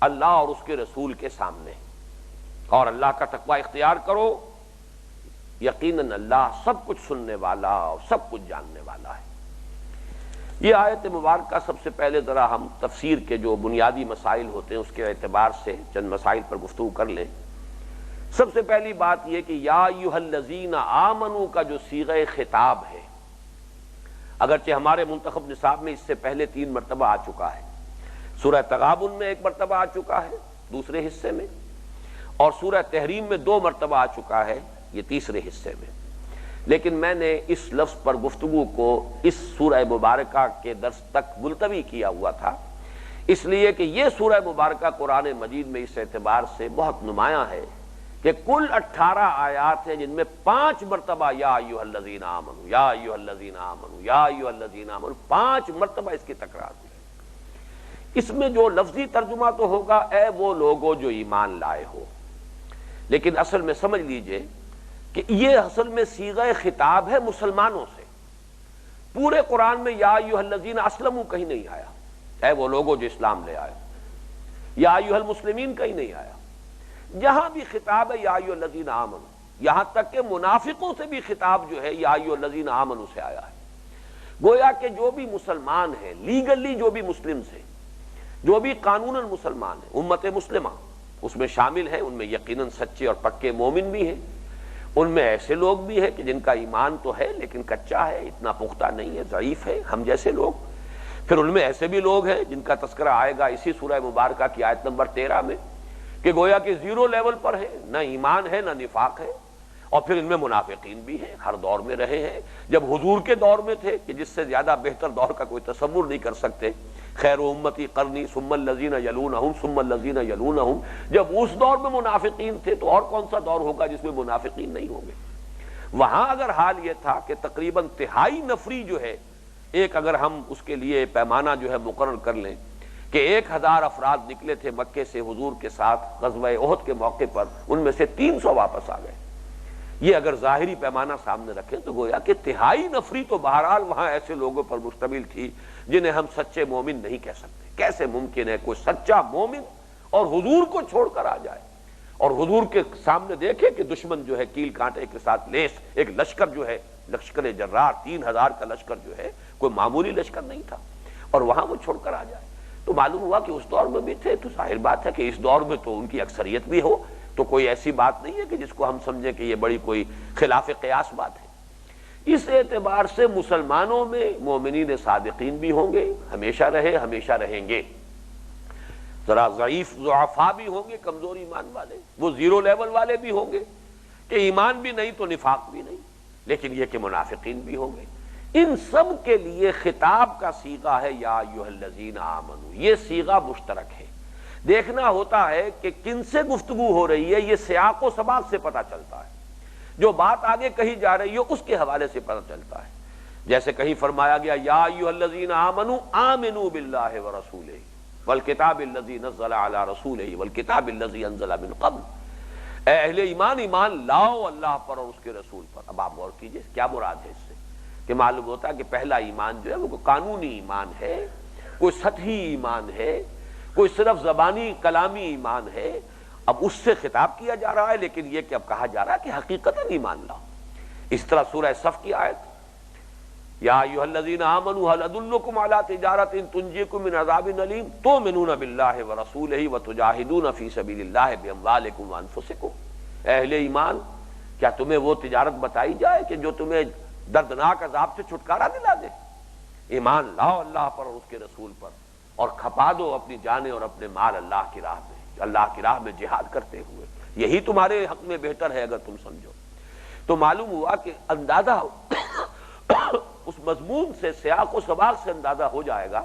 اللہ اور اس کے رسول کے سامنے، اور اللہ کا تقوی اختیار کرو، یقیناً اللہ سب کچھ سننے والا اور سب کچھ جاننے والا ہے۔ یہ آیت مبارکہ سب سے پہلے ذرا ہم تفسیر کے جو بنیادی مسائل ہوتے ہیں اس کے اعتبار سے چند مسائل پر گفتگو کر لیں۔ سب سے پہلی بات یہ کہ یا ایھا الذین آمنوا کا جو صیغہ خطاب ہے، اگرچہ ہمارے منتخب نصاب میں اس سے پہلے 3 مرتبہ آ چکا ہے، سورہ تغابن میں 1 مرتبہ آ چکا ہے دوسرے حصے میں، اور سورہ تحریم میں 2 مرتبہ آ چکا ہے یہ تیسرے حصے میں، لیکن میں نے اس لفظ پر گفتگو کو اس سورہ مبارکہ کے درس تک ملتوی کیا ہوا تھا، اس لیے کہ یہ سورہ مبارکہ قرآن مجید میں اس اعتبار سے بہت نمایاں ہے کہ کل 18 آیات ہیں جن میں 5 مرتبہ یا ایھا الذین آمنوا، یا ایھا الذین آمنوا، یا ایھا الذین آمنوا، 5 مرتبہ اس کی تکرار ہوئی۔ اس میں جو لفظی ترجمہ تو ہوگا اے وہ لوگوں جو ایمان لائے ہو، لیکن اصل میں سمجھ لیجئے کہ یہ اصل میں صیغہ خطاب ہے مسلمانوں سے۔ پورے قرآن میں یا ایھا الذین اسلموا کہیں نہیں آیا، اے وہ لوگوں جو اسلام لے آئے، یا ایھا المسلمین کہیں نہیں آیا۔ جہاں بھی خطاب ہے یا ایھا الذین آمنوا، یہاں تک کہ منافقوں سے بھی خطاب جو ہے یا ایھا الذین آمنوا سے آیا ہے۔ گویا کہ جو بھی مسلمان ہیں، لیگلی جو بھی مسلمز ہیں، جو بھی قانوناً مسلمان ہیں، امت مسلمہ اس میں شامل ہیں، ان میں یقیناً سچے اور پکے مومن بھی ہیں، ان میں ایسے لوگ بھی ہیں کہ جن کا ایمان تو ہے لیکن کچا ہے، اتنا پختہ نہیں ہے، ضعیف ہے، ہم جیسے لوگ۔ پھر ان میں ایسے بھی لوگ ہیں جن کا تذکرہ آئے گا اسی سورہ مبارکہ کی آیت نمبر 13 میں کہ گویا کہ 0 لیول پر ہے، نہ ایمان ہے نہ نفاق ہے، اور پھر ان میں منافقین بھی ہیں، ہر دور میں رہے ہیں۔ جب حضور کے دور میں تھے کہ جس سے زیادہ بہتر دور کا کوئی تصور نہیں کر سکتے، خیر امتی قرنی ثم الذین یلونہم ثم الذین یلونہم، جب اس دور میں منافقین تھے تو اور کون سا دور ہوگا جس میں منافقین نہیں ہوں گے۔ وہاں اگر حال یہ تھا کہ تقریباً تہائی نفری جو ہے، ایک اگر ہم اس کے لیے پیمانہ جو ہے مقرر کر لیں کہ 1000 افراد نکلے تھے مکے سے حضور کے ساتھ غزوہ احد کے موقع پر، ان میں سے 300 واپس آ گئے، یہ اگر ظاہری پیمانہ سامنے رکھیں تو گویا کہ تہائی نفری تو بہرحال وہاں ایسے لوگوں پر مشتمل تھی جنہیں ہم سچے مومن نہیں کہہ سکتے۔ کیسے ممکن ہے کوئی سچا مومن اور حضور کو چھوڑ کر آ جائے اور حضور کے سامنے دیکھے کہ دشمن جو ہے کیل کانٹے کے ساتھ لیس ایک لشکر جو ہے، لشکر جرار 3000 کا لشکر جو ہے، کوئی معمولی لشکر نہیں تھا، اور وہاں وہ چھوڑ کر آ جائے، تو معلوم ہوا کہ اس دور میں بھی تھے، تو ظاہر بات ہے کہ اس دور میں تو ان کی اکثریت بھی ہو تو کوئی ایسی بات نہیں ہے کہ جس کو ہم سمجھیں کہ یہ بڑی کوئی خلاف قیاس بات ہے۔ اس اعتبار سے مسلمانوں میں مومنین صادقین بھی ہوں گے، ہمیشہ رہے، ہمیشہ رہیں گے، ذرا ضعیف ضعفاء بھی ہوں گے، کمزور ایمان والے، وہ 0 لیول والے بھی ہوں گے، کہ ایمان بھی نہیں تو نفاق بھی نہیں، لیکن یہ کہ منافقین بھی ہوں گے۔ ان سب کے لیے خطاب کا صیغہ ہے یا ایھا الذین آمنوا، یہ صیغہ مشترک ہے۔ دیکھنا ہوتا ہے کہ کن سے گفتگو ہو رہی ہے، یہ سیاق و سباق سے پتہ چلتا ہے، جو بات آگے کہی جا رہی ہے اس کے حوالے سے پتہ چلتا ہے۔ جیسے کہیں فرمایا گیا یا ایھا الذین آمنوا آمنوا باللہ ورسولہ والکتاب الذی نزل علی رسولہ والکتاب الذی انزل من قبل، اے اہل ایمان، ایمان لاؤ اللہ پر اور اس کے رسول پر۔ اب آپ غور کیجئے کیا مراد ہے اس سے، کہ معلوم ہوتا ہے کہ پہلا ایمان جو ہے وہ قانونی ایمان ہے، کوئی سطحی ایمان ہے، کوئی صرف زبانی کلامی ایمان ہے۔ اب اس سے خطاب کیا جا رہا ہے، لیکن یہ کہ اب کہا جا رہا ہے کہ حقیقتاً ایمان لاؤ۔ اس طرح سورہ صف کی آیت یا ایھا الذین آمنوا هل ادلکم علی تجارۃ تنجیکم من عذاب الیم تؤمنون باللہ ورسولہ وتجاہدون فی سبیل اللہ باموالکم وانفسکم، اے اہل ایمان کیا تمہیں وہ تجارت بتائی جائے کہ جو تمہیں دردناک عذاب سے چھٹکارا دلا دے؟ ایمان لاؤ اللہ پر اور اس کے رسول پر، اور کھپا دو اپنی جانیں اور اپنے مال اللہ کی راہ میں، اللہ کی راہ میں جہاد کرتے ہوئے، یہی تمہارے حق میں بہتر ہے اگر تم سمجھو۔ تو معلوم ہوا کہ اندازہ اس مضمون سے، سیاق و سباق سے اندازہ ہو جائے گا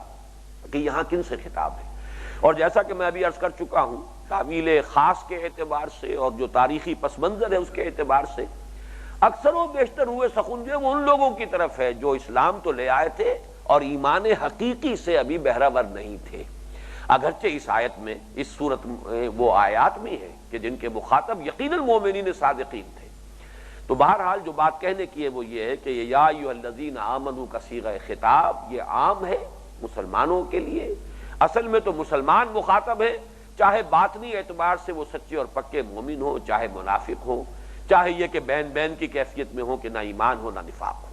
کہ یہاں کن سے خطاب ہے۔ اور جیسا کہ میں ابھی عرض کر چکا ہوں، تعویل خاص کے اعتبار سے اور جو تاریخی پس منظر ہے اس کے اعتبار سے اکثر و بیشتر ہوئے سخن جو وہ ان لوگوں کی طرف ہے جو اسلام تو لے آئے تھے اور ایمان حقیقی سے ابھی بہرہ نہیں تھے۔ اگرچہ اس آیت میں، اس صورت وہ آیات میں ہے کہ جن کے مخاطب یقیناً مومنین صادقین تھے۔ تو بہرحال جو بات کہنے کی ہے وہ یہ ہے کہ یہ یا ایھا الذین آمنوا کا صیغہ خطاب یہ عام ہے مسلمانوں کے لیے۔ اصل میں تو مسلمان مخاطب ہے، چاہے باطنی اعتبار سے وہ سچے اور پکے مومن ہو، چاہے منافق ہو، چاہے یہ کہ بین بین کی کیفیت میں ہو کہ نہ ایمان ہو نہ نفاق ہو۔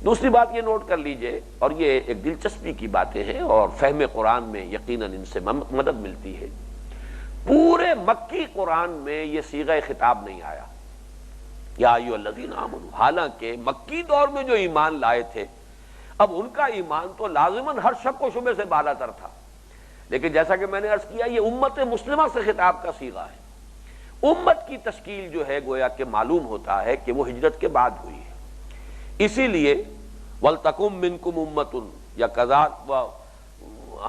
دوسری بات یہ نوٹ کر لیجئے، اور یہ ایک دلچسپی کی باتیں ہیں اور فہم قرآن میں یقیناً ان سے مدد ملتی ہے۔ پورے مکی قرآن میں یہ صیغہ خطاب نہیں آیا یا ایھا الذین آمنوا، حالانکہ مکی دور میں جو ایمان لائے تھے اب ان کا ایمان تو لازماً ہر شک و شبہ سے بالا تر تھا، لیکن جیسا کہ میں نے عرض کیا یہ امت مسلمہ سے خطاب کا صیغہ ہے۔ امت کی تشکیل جو ہے گویا کہ معلوم ہوتا ہے کہ وہ ہجرت کے بعد ہوئی ہے، اسی لیے وَلْتَكُمْ مِنْكُمْ أُمَّةٌ یا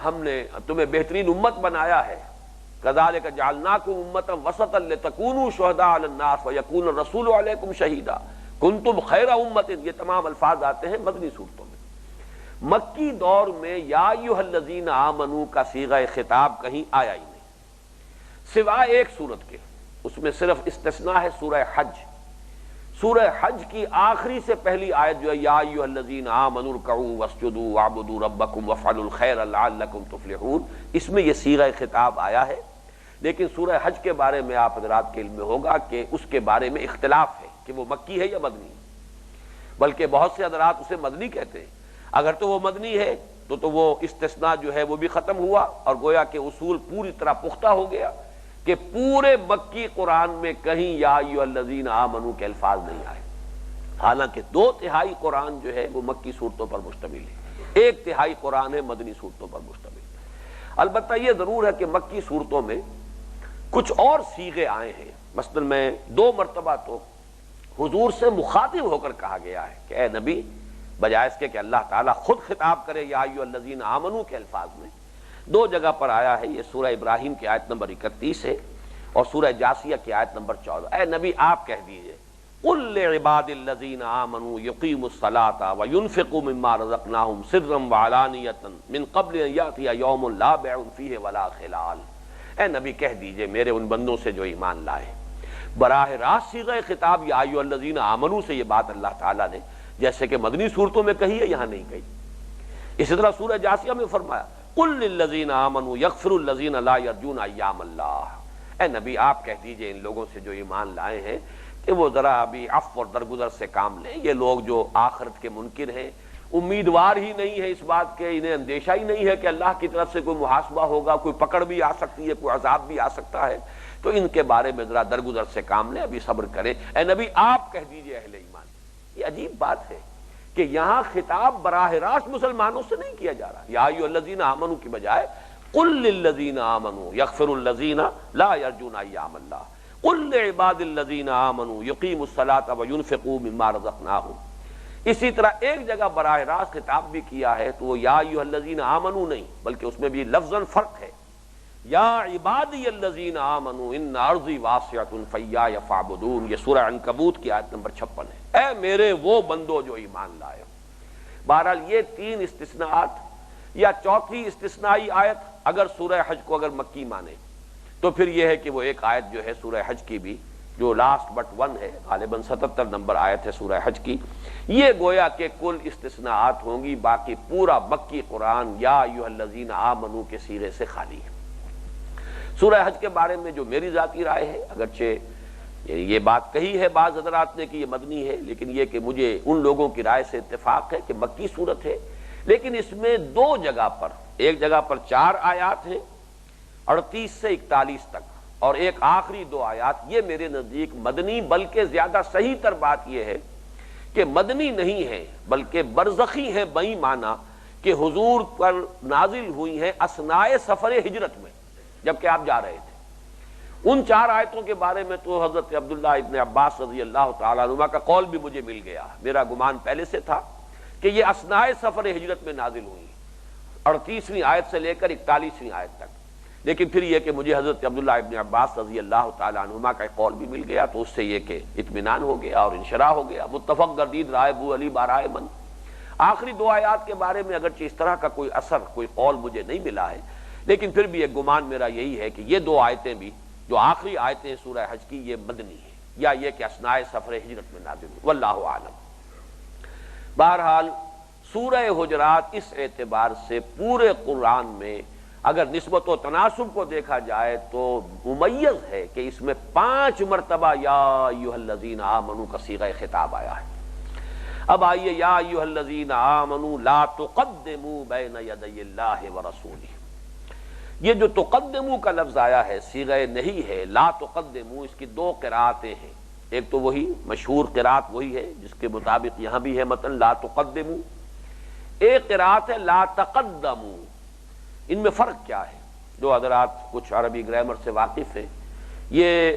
ہم نے تمہیں بہترین امت بنایا ہے، كَذَلِكَ جَعَلْنَاكُمْ أُمَّةً وَسَطًا لِتَكُونُوا شُهَدَاءَ عَلَى النَّاسِ وَيَكُونَ الرَّسُولُ عَلَيْكُمْ شَهِيدًا كُنْتُمْ خَيْرَ أُمَّةٍ، یہ تمام الفاظ آتے ہیں مدنی صورتوں میں۔ مکی دور میں یا ایھا الذین آمنوا کا صیغہ خطاب کہیں آیا ہی نہیں، سوائے ایک صورت کے، اس میں صرف استثناء ہے سورہ حج۔ سورہ حج کی آخری سے پہلی آیت جو ہے یا ایھا الذین آمنوا ارکعوا واسجدوا واعبدوا ربکم وافعلوا الخیر لعلکم تفلحون، اس میں یہ صیغہ خطاب آیا ہے۔ لیکن سورہ حج کے بارے میں آپ حضرات کے علم میں ہوگا کہ اس کے بارے میں اختلاف ہے کہ وہ مکی ہے یا مدنی ہے، بلکہ بہت سے حضرات اسے مدنی کہتے ہیں۔ اگر تو وہ مدنی ہے تو وہ استثناء جو ہے وہ بھی ختم ہوا اور گویا کہ اصول پوری طرح پختہ ہو گیا کہ پورے مکی قرآن میں کہیں یا ایھا الذین آمنوا کے الفاظ نہیں آئے، حالانکہ 2/3 قرآن جو ہے وہ مکی صورتوں پر مشتمل ہے، 1/3 قرآن ہے مدنی صورتوں پر مشتمل۔ البتہ یہ ضرور ہے کہ مکی صورتوں میں کچھ اور صیغے آئے ہیں، مثلا میں 2 مرتبہ تو حضور سے مخاطب ہو کر کہا گیا ہے کہ اے نبی، بجائے اس کے کہ اللہ تعالیٰ خود خطاب کرے یا ایھا الذین آمنوا کے الفاظ میں، 2 جگہ پر آیا ہے۔ یہ سورہ ابراہیم کی آیت نمبر 31 ہے اور سورہ جاسیہ کی آیت نمبر 14۔ اے نبی آپ کہہ دیجئے قل لعباد الذین آمنوا یقیموا الصلاۃ وینفقوا مما رزقناہم سرا وعلانیۃ من قبل ان یأتی یوم لا بیع فیہ ولا خلال، اے نبی کہہ دیجئے میرے ان بندوں سے جو ایمان لائے۔ براہ راست صیغہ خطاب یا ایھا الذین آمنوا سے یہ بات اللہ تعالیٰ نے جیسے کہ مدنی صورتوں میں کہی ہے یہاں نہیں کہی۔ اسی طرح سورہ جاسیہ میں فرمایا قل للذین آمنوا یغفر الذین لا یرجون ایام اللہ، اے نبی آپ کہہ دیجئے ان لوگوں سے جو ایمان لائے ہیں کہ وہ ذرا ابھی عفو اور درگزر سے کام لیں۔ یہ لوگ جو آخرت کے منکر ہیں، امیدوار ہی نہیں ہے اس بات کے، انہیں اندیشہ ہی نہیں ہے کہ اللہ کی طرف سے کوئی محاسبہ ہوگا، کوئی پکڑ بھی آ سکتی ہے، کوئی عذاب بھی آ سکتا ہے، تو ان کے بارے میں ذرا درگزر سے کام لیں، ابھی صبر کریں۔ اے نبی آپ کہہ دیجئے اہل ایمان۔ یہ عجیب بات ہے کہ یہاں خطاب براہ راست مسلمانوں سے نہیں کیا جا رہا، یا ایھا الذین آمنوا کی بجائے قل للذین آمنوا یغفر الذین لا یرجون ایام اللہ، قل لعباد الذین آمنوا یقیموا الصلاۃ وینفقوا مما رزقناہم۔ اسی طرح ایک جگہ براہ راست خطاب بھی کیا ہے تو وہ یا ایھا الذین آمنوا نہیں، بلکہ اس میں بھی لفظاً فرق ہے، یا عبادی الذین آمنوا ان ارضی واسعۃ فایای فاعبدون۔ یہ سورہ عنکبوت کی آیت نمبر 56 ہے، اے میرے وہ بندو جو ایمان لائے۔ بہرحال یہ تین استثناءات یا چوتھی استثنائی آیت اگر سورہ حج کو اگر مکی مانے تو پھر یہ ہے کہ وہ ایک آیت جو ہے سورہ حج کی بھی جو لاسٹ بٹ ون ہے، غالباً 77 نمبر آیت ہے سورہ حج کی، یہ گویا کہ کل استثناءات ہوں گی، باقی پورا مکی قرآن یا ایھا الذین آمنوا کے صیغے سے خالی ہے۔ سورہ حج کے بارے میں جو میری ذاتی رائے ہے، اگرچہ یہ بات کہی ہے بعض حضرات نے کہ یہ مدنی ہے، لیکن یہ کہ مجھے ان لوگوں کی رائے سے اتفاق ہے کہ مکی صورت ہے، لیکن اس میں دو جگہ پر، ایک جگہ پر 4 آیات ہیں 38 سے 41 تک، اور ایک آخری 2 آیات، یہ میرے نزدیک مدنی، بلکہ زیادہ صحیح تر بات یہ ہے کہ مدنی نہیں ہے بلکہ برزخی ہے، بئی معنی کہ حضور پر نازل ہوئی ہیں اثناء سفر ہجرت میں جبکہ آپ جا رہے تھے۔ ان 4 آیتوں کے بارے میں تو حضرت عبداللہ ابن عباس رضی اللہ تعالیٰ عنہما کا قول بھی مجھے مل گیا، میرا گمان پہلے سے تھا کہ یہ اثناء سفر ہجرت میں نازل ہوئی 38ویں آیت سے لے کر 41ویں آیت تک، لیکن پھر یہ کہ مجھے حضرت عبداللہ ابن عباس رضی اللہ تعالیٰ عنہما کا قول بھی مل گیا تو اس سے یہ کہ اطمینان ہو گیا اور انشراح ہو گیا، متفق گردید رائے ابو علی بارائے من۔ آخری 2 آیات کے بارے میں اگرچہ اس طرح کا کوئی اثر، کوئی قول مجھے نہیں ملا ہے، لیکن پھر بھی ایک گمان میرا یہی ہے کہ یہ 2 آیتیں بھی جو آخری آیتیں سورہ حج کی یہ مدنی ہیں، یا یہ کہ اثناء سفر ہجرت میں نازل ہوئی، واللہ اعلم۔ بہرحال سورہ حجرات اس اعتبار سے پورے قرآن میں اگر نسبت و تناسب کو دیکھا جائے تو ممیز ہے کہ اس میں 5 مرتبہ یا ایھا الذین آمنوا کا صیغہ خطاب آیا ہے۔ اب آئیے، یا ایھا الذین آمنوا لا تقدموا بین یدی اللہ ورسولہ، یہ جو تقدموا کا لفظ آیا ہے صیغہ نہیں ہے، لا تقدموا، اس کی 2 قراءتیں ہیں، ایک تو وہی مشہور قراءت وہی ہے جس کے مطابق یہاں بھی ہے متن لا تقدموا، ایک قراءت ہے لا تقدموا۔ ان میں فرق کیا ہے؟ جو حضرات کچھ عربی گرامر سے واقف ہیں، یہ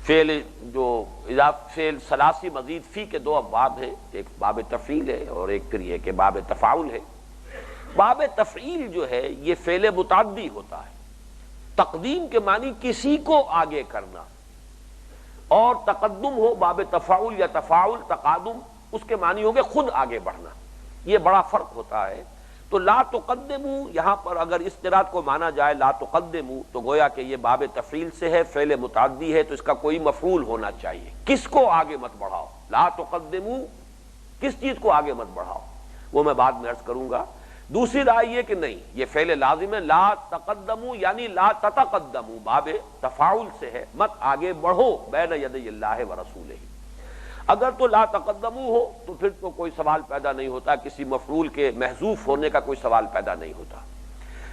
فعل جو اضافہ فعل ثلاثی مزید فی کے 2 ابواب ہیں، ایک باب تفعیل ہے اور ایک پھر یہ کہ باب تفاعل ہے۔ باب تفعیل جو ہے یہ فعل متعدی ہوتا ہے، تقدیم کے معنی کسی کو آگے کرنا، اور تقدم ہو باب تفاعل یا تفاعل تقادم، اس کے معنی ہو گے خود آگے بڑھنا، یہ بڑا فرق ہوتا ہے۔ تو لا تقدموا یہاں پر اگر اس قرات کو مانا جائے لا تقدموا تو گویا کہ یہ باب تفعیل سے ہے، فعل متعدی ہے تو اس کا کوئی مفعول ہونا چاہیے، کس کو آگے مت بڑھاؤ، لا تقدموا کس چیز کو آگے مت بڑھاؤ، وہ میں بعد میں عرض کروں گا۔ دوسری رائے یہ کہ نہیں، یہ فعل لازم ہے، لا تقدموا یعنی لا تتقدموا باب تفاعل سے ہے، مت آگے بڑھو بین یدی اللہ ورسولہ۔ اگر تو لا تقدموا ہو تو پھر تو کوئی سوال پیدا نہیں ہوتا، کسی مفعول کے محذوف ہونے کا کوئی سوال پیدا نہیں ہوتا،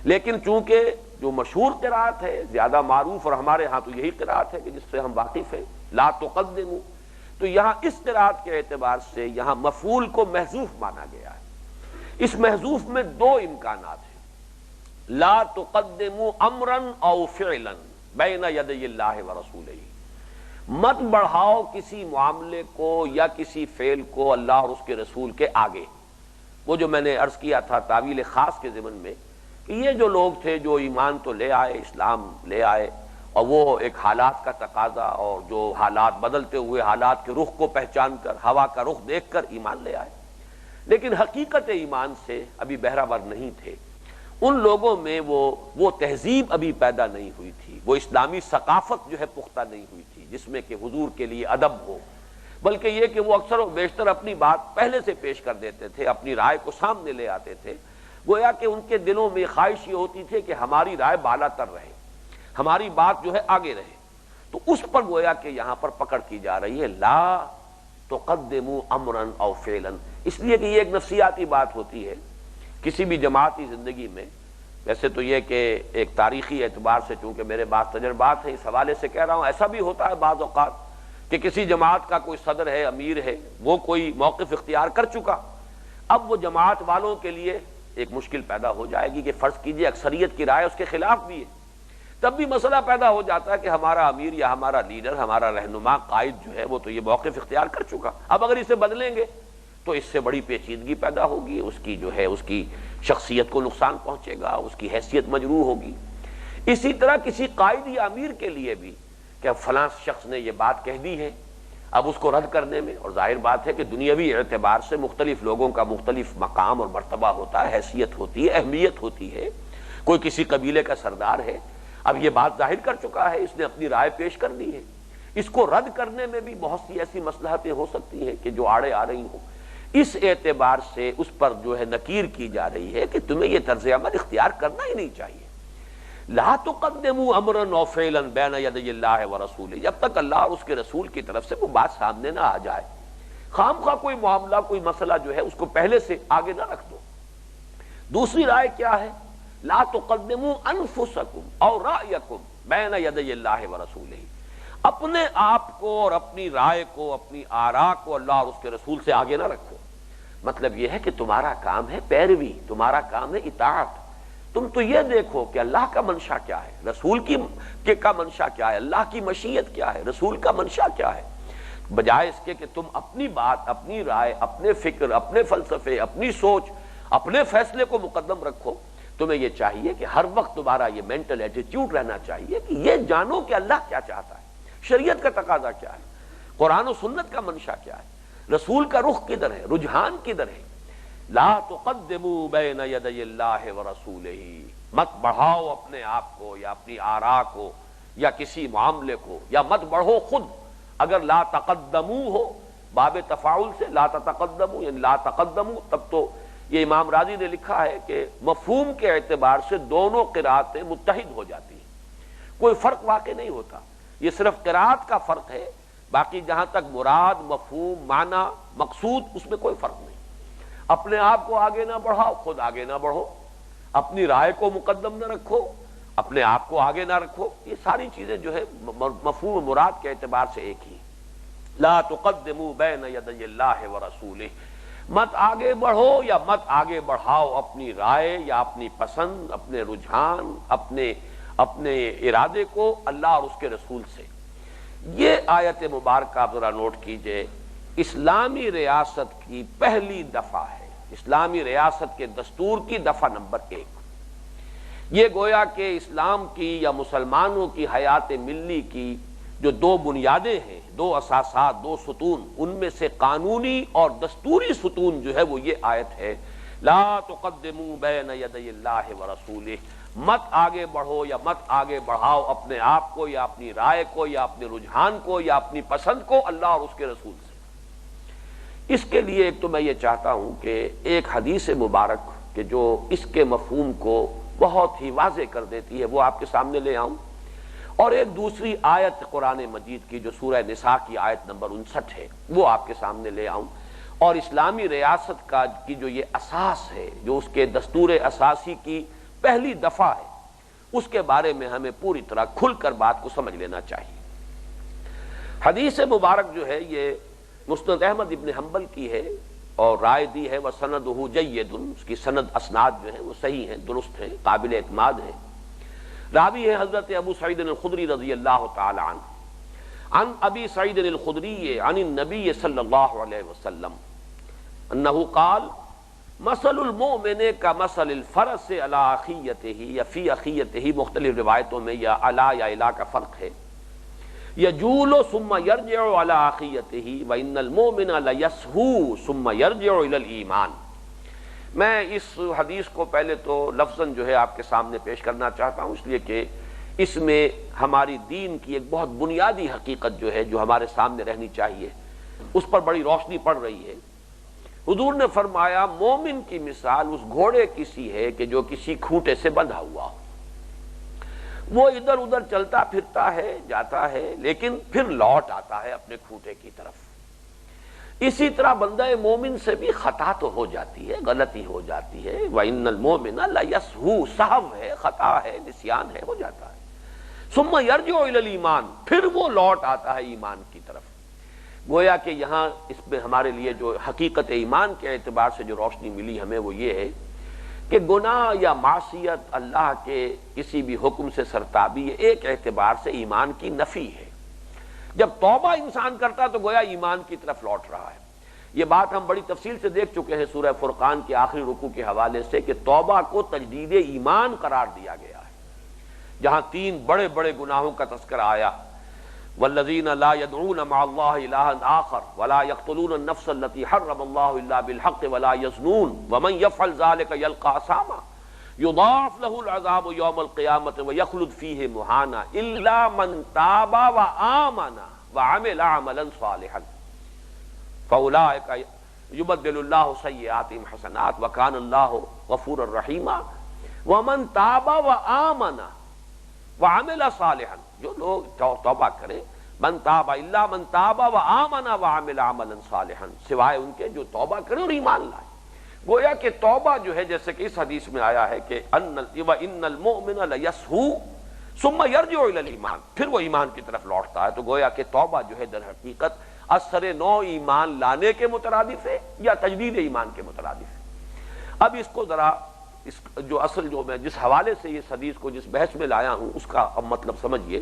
لیکن چونکہ جو مشہور قرات ہے، زیادہ معروف، اور ہمارے ہاں تو یہی قرات ہے کہ جس سے ہم واقف ہیں، لا تقدموا، تو یہاں اس قرات کے اعتبار سے یہاں مفعول کو محذوف مانا گیا ہے۔ اس محذوف میں 2 امکانات ہیں، لا تقدموا امرا او فعلا بین یدی اللہ ورسولہ، مت بڑھاؤ کسی معاملے کو یا کسی فعل کو اللہ اور اس کے رسول کے آگے۔ وہ جو میں نے عرض کیا تھا تعویل خاص کے ضمن میں کہ یہ جو لوگ تھے جو ایمان تو لے آئے، اسلام لے آئے، اور وہ ایک حالات کا تقاضا اور جو حالات بدلتے ہوئے حالات کے رخ کو پہچان کر، ہوا کا رخ دیکھ کر ایمان لے آئے، لیکن حقیقت ایمان سے ابھی بہرہ نہیں تھے۔ ان لوگوں میں وہ تہذیب ابھی پیدا نہیں ہوئی تھی، وہ اسلامی ثقافت جو ہے پختہ نہیں ہوئی تھی جس میں کہ حضور کے لیے ادب ہو، بلکہ یہ کہ وہ اکثر و بیشتر اپنی بات پہلے سے پیش کر دیتے تھے، اپنی رائے کو سامنے لے آتے تھے، گویا کہ ان کے دلوں میں خواہش یہ ہوتی تھی کہ ہماری رائے بالا تر رہے، ہماری بات جو ہے آگے رہے۔ تو اس پر گویا کہ یہاں پر پکڑ کی جا رہی ہے، لا تقدموا امرا او فعلا، اس لیے کہ یہ ایک نفسیاتی بات ہوتی ہے کسی بھی جماعتی زندگی میں۔ ویسے تو یہ کہ ایک تاریخی اعتبار سے چونکہ میرے بعض تجربات ہیں اس حوالے سے کہہ رہا ہوں، ایسا بھی ہوتا ہے بعض اوقات کہ کسی جماعت کا کوئی صدر ہے، امیر ہے، وہ کوئی موقف اختیار کر چکا، اب وہ جماعت والوں کے لیے ایک مشکل پیدا ہو جائے گی کہ فرض کیجئے اکثریت کی رائے اس کے خلاف بھی ہے، تب بھی مسئلہ پیدا ہو جاتا ہے کہ ہمارا امیر یا ہمارا لیڈر، ہمارا رہنما، قائد جو ہے وہ تو یہ موقف اختیار کر چکا، اب اگر اسے بدلیں گے تو اس سے بڑی پیچیدگی پیدا ہوگی، اس کی جو ہے اس کی شخصیت کو نقصان پہنچے گا، اس کی حیثیت مجروح ہوگی۔ اسی طرح کسی قائد یا امیر کے لیے بھی کہ فلاں شخص نے یہ بات کہہ دی ہے، اب اس کو رد کرنے میں، اور ظاہر بات ہے کہ دنیاوی اعتبار سے مختلف لوگوں کا مختلف مقام اور مرتبہ ہوتا ہے، حیثیت ہوتی ہے، اہمیت ہوتی ہے۔ کوئی کسی قبیلے کا سردار ہے، اب یہ بات ظاہر کر چکا ہے، اس نے اپنی رائے پیش کر دی ہے، اس کو رد کرنے میں بھی بہت سی ایسی مصلحتیں ہو سکتی ہیں کہ جو آڑے آ رہی ہوں، اس اعتبار سے اس پر جو ہے نکیر کی جا رہی ہے کہ تمہیں یہ طرز عمل اختیار کرنا ہی نہیں چاہیے۔ لا تقدموا امرا او فعلا بین یدی اللہ ورسولہ، جب تک اللہ اور اس کے رسول کی طرف سے وہ بات سامنے نہ آ جائے، خام خواہ کوئی معاملہ، کوئی مسئلہ جو ہے اس کو پہلے سے آگے نہ رکھ دو۔ دوسری رائے کیا ہے؟ لا تقدموا انفسکم او رأیکم بین یدی اللہ ورسولہ، اپنے آپ کو اور اپنی رائے کو، اپنی آراء کو اللہ اور اس کے رسول سے آگے نہ رکھو۔ مطلب یہ ہے کہ تمہارا کام ہے پیروی، تمہارا کام ہے اطاعت، تم تو یہ دیکھو کہ اللہ کا منشا کیا ہے، رسول کا منشا کیا ہے، اللہ کی مشیت کیا ہے، رسول کا منشا کیا ہے، بجائے اس کے کہ تم اپنی بات، اپنی رائے، اپنے فکر، اپنے فلسفے، اپنی سوچ، اپنے فیصلے کو مقدم رکھو۔ تمہیں یہ چاہیے کہ ہر وقت تمہارا یہ مینٹل ایٹیٹیوڈ رہنا چاہیے کہ یہ جانو کہ اللہ کیا چاہتا ہے، شریعت کا تقاضا کیا ہے، قرآن و سنت کا منشا کیا ہے، رسول کا رخ کدھر ہے، رجحان کدھر ہے۔ لا تقدموا بین یدی اللہ ورسولہ، مت بڑھاؤ اپنے آپ کو یا اپنی آراء کو یا کسی معاملے کو، یا مت بڑھو خود۔ اگر لا تقدموا ہو باب تفاعل سے، لا تتقدموا یعنی لا تقدموا، تب تو یہ امام راضی نے لکھا ہے کہ مفہوم کے اعتبار سے دونوں قرأتیں متحد ہو جاتی ہیں، کوئی فرق واقع نہیں ہوتا، یہ صرف قرأت کا فرق ہے، باقی جہاں تک مراد، مفہوم، معنی، مقصود، اس میں کوئی فرق نہیں۔ اپنے آپ کو آگے نہ بڑھاؤ، خود آگے نہ بڑھو، اپنی رائے کو مقدم نہ رکھو، اپنے آپ کو آگے نہ رکھو، یہ ساری چیزیں جو ہے مفہوم مراد کے اعتبار سے ایک ہی۔ لا تقدموا بین یدی اللہ ورسولہ، مت آگے بڑھو یا مت آگے بڑھاؤ اپنی رائے یا اپنی پسند، اپنے رجحان، اپنے ارادے کو اللہ اور اس کے رسول سے۔ یہ آیت مبارکہ آپ ذرا نوٹ کیجئے، اسلامی ریاست کی پہلی دفعہ ہے، اسلامی ریاست کے دستور کی دفعہ نمبر 1۔ یہ گویا کہ اسلام کی یا مسلمانوں کی حیات ملی کی جو دو بنیادیں ہیں، دو اساسات، دو ستون، ان میں سے قانونی اور دستوری ستون جو ہے وہ یہ آیت ہے، لا تقدموا بین یدی اللہ ورسولہ، مت آگے بڑھو یا مت آگے بڑھاؤ اپنے آپ کو یا اپنی رائے کو یا اپنے رجحان کو یا اپنی پسند کو اللہ اور اس کے رسول سے۔ اس کے لیے ایک تو میں یہ چاہتا ہوں کہ ایک حدیث مبارک کہ جو اس کے مفہوم کو بہت ہی واضح کر دیتی ہے وہ آپ کے سامنے لے آؤں، اور ایک دوسری آیت قرآن مجید کی جو سورہ نساء کی آیت نمبر 59 ہے وہ آپ کے سامنے لے آؤں، اور اسلامی ریاست کی جو یہ اساس ہے، جو اس کے دستور اساسی کی پہلی دفعہ ہے، اس کے بارے میں ہمیں پوری طرح کھل کر بات کو سمجھ لینا چاہیے۔ حدیث مبارک جو ہے یہ مسند احمد ابن حنبل کی ہے، اور رائے دی ہے وَسَنَدُهُ جَيِّدٌ، اس کی سند اسناد جو ہیں وہ صحیح ہیں، درست ہیں، قابل اعتماد ہیں۔ راوی ہے حضرت ابو سعید الخدری رضی اللہ تعالی عنہ، عن ابی سعید الخدری عن النبی صلی اللہ علیہ وسلم انہ قال مثل المؤمن کا مثل الفرس علی اخیتہ یا فی اخیتہ، مختلف روایتوں میں یا علی یا الی کا فرق ہے، یجول ثم یرجع علی اخیتہ وان المؤمن لیسہو ثم یرجع الی الایمان۔ میں اس حدیث کو پہلے تو لفظاً جو ہے آپ کے سامنے پیش کرنا چاہتا ہوں، اس لیے کہ اس میں ہماری دین کی ایک بہت بنیادی حقیقت جو ہے جو ہمارے سامنے رہنی چاہیے، اس پر بڑی روشنی پڑ رہی ہے۔ حضور نے فرمایا مومن کی مثال اس گھوڑے کی سی ہے کہ جو کسی کھوٹے سے بندھا ہوا ہو، وہ ادھر ادھر چلتا پھرتا ہے، جاتا ہے، لیکن پھر لوٹ آتا ہے اپنے کھوٹے کی طرف۔ اسی طرح بندہ مومن سے بھی خطا تو ہو جاتی ہے، غلطی ہو جاتی ہے، وَإِنَّ الْمُؤْمِنَ لَيَسْهُو، سہو ہے، خطا ہے، نسیان ہے، ہو جاتا ہے۔ ثُمَّ يَرْجِعُ إِلَى الْإِيمَانِ، پھر وہ لوٹ آتا ہے ایمان کی طرف۔ گویا کہ یہاں اس میں ہمارے لیے جو حقیقت ایمان کے اعتبار سے جو روشنی ملی ہمیں وہ یہ ہے کہ گناہ یا معصیت اللہ کے کسی بھی حکم سے سرتابی ایک اعتبار سے ایمان کی نفی ہے۔ جب توبہ انسان کرتا تو گویا ایمان کی طرف لوٹ رہا ہے۔ یہ بات ہم بڑی تفصیل سے دیکھ چکے ہیں سورہ فرقان کے آخری رکوع کے حوالے سے کہ توبہ کو تجدید ایمان قرار دیا گیا ہے، جہاں 3 بڑے بڑے گناہوں کا تذکرہ آیا، والذین لا يدعون مع اللہ الہا آخر ولا يقتلون النفس التي حرم اللہ الا بالحق ولا يزنون ومن يفعل ذلك يلقى اثاما يضاعف له العذاب يوم القیامة ويخلد فيه مهانا الا من تاب وآمن وعمل عملا صالحا فأولئك يبدل اللہ سیئاتهم حسنات وكان اللہ غفورا رحیما ومن تاب وآمن وعمل صالحا، جو لوگ توبہ کریں، من تاب الا من تاب وآمن وعمل عملا صالحا، سوائے ان کے جو توبہ کریں اور ایمان لائیں۔ گویا کہ توبہ جو ہے جیسے کہ اس حدیث میں آیا ہے کہ ان المؤمن لیسہو ثم یرجع الی الایمان، پھر وہ ایمان کی طرف لوٹتا ہے۔ تو گویا کہ توبہ جو ہے در حقیقت اثر نو ایمان لانے کے مترادف ہے یا تجدید ایمان کے مترادف ہے۔ اب اس کو ذرا جو اصل جو میں جس حوالے سے اس حدیث کو جس بحث میں لایا ہوں اس کا اب مطلب سمجھیے۔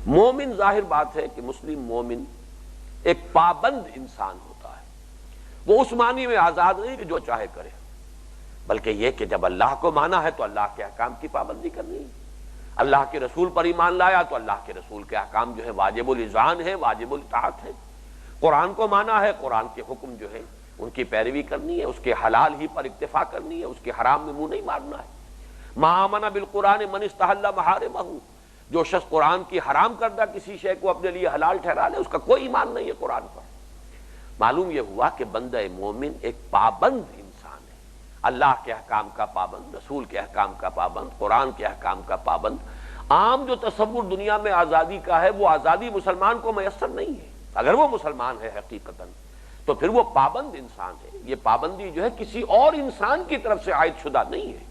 مومن، ظاہر بات ہے کہ مسلم مومن ایک پابند انسان ہوتا ہے، وہ اس معنی میں آزاد نہیں کہ جو چاہے کرے، بلکہ یہ کہ جب اللہ کو مانا ہے تو اللہ کے احکام کی پابندی کرنی ہے، اللہ کے رسول پر ایمان لایا تو اللہ کے رسول کے احکام جو ہے واجب الاذعان ہے، واجب الاطاعت ہے، قرآن کو مانا ہے، قرآن کے حکم جو ہے ان کی پیروی کرنی ہے، اس کے حلال ہی پر اکتفا کرنی ہے، اس کے حرام میں منہ نہیں مارنا ہے۔ ما آمن بالقرآن من استحل محارمہ، جو شخص قرآن کی حرام کردہ کسی شے کو اپنے لیے حلال ٹھہرا لے اس کا کوئی ایمان نہیں ہے قرآن پر۔ معلوم یہ ہوا کہ بندہ مومن ایک پابند انسان ہے، اللہ کے احکام کا پابند، رسول کے احکام کا پابند، قرآن کے احکام کا پابند۔ عام جو تصور دنیا میں آزادی کا ہے وہ آزادی مسلمان کو میسر نہیں ہے۔ اگر وہ مسلمان ہے حقیقتاً تو پھر وہ پابند انسان ہے۔ یہ پابندی جو ہے کسی اور انسان کی طرف سے عائد شدہ نہیں ہے،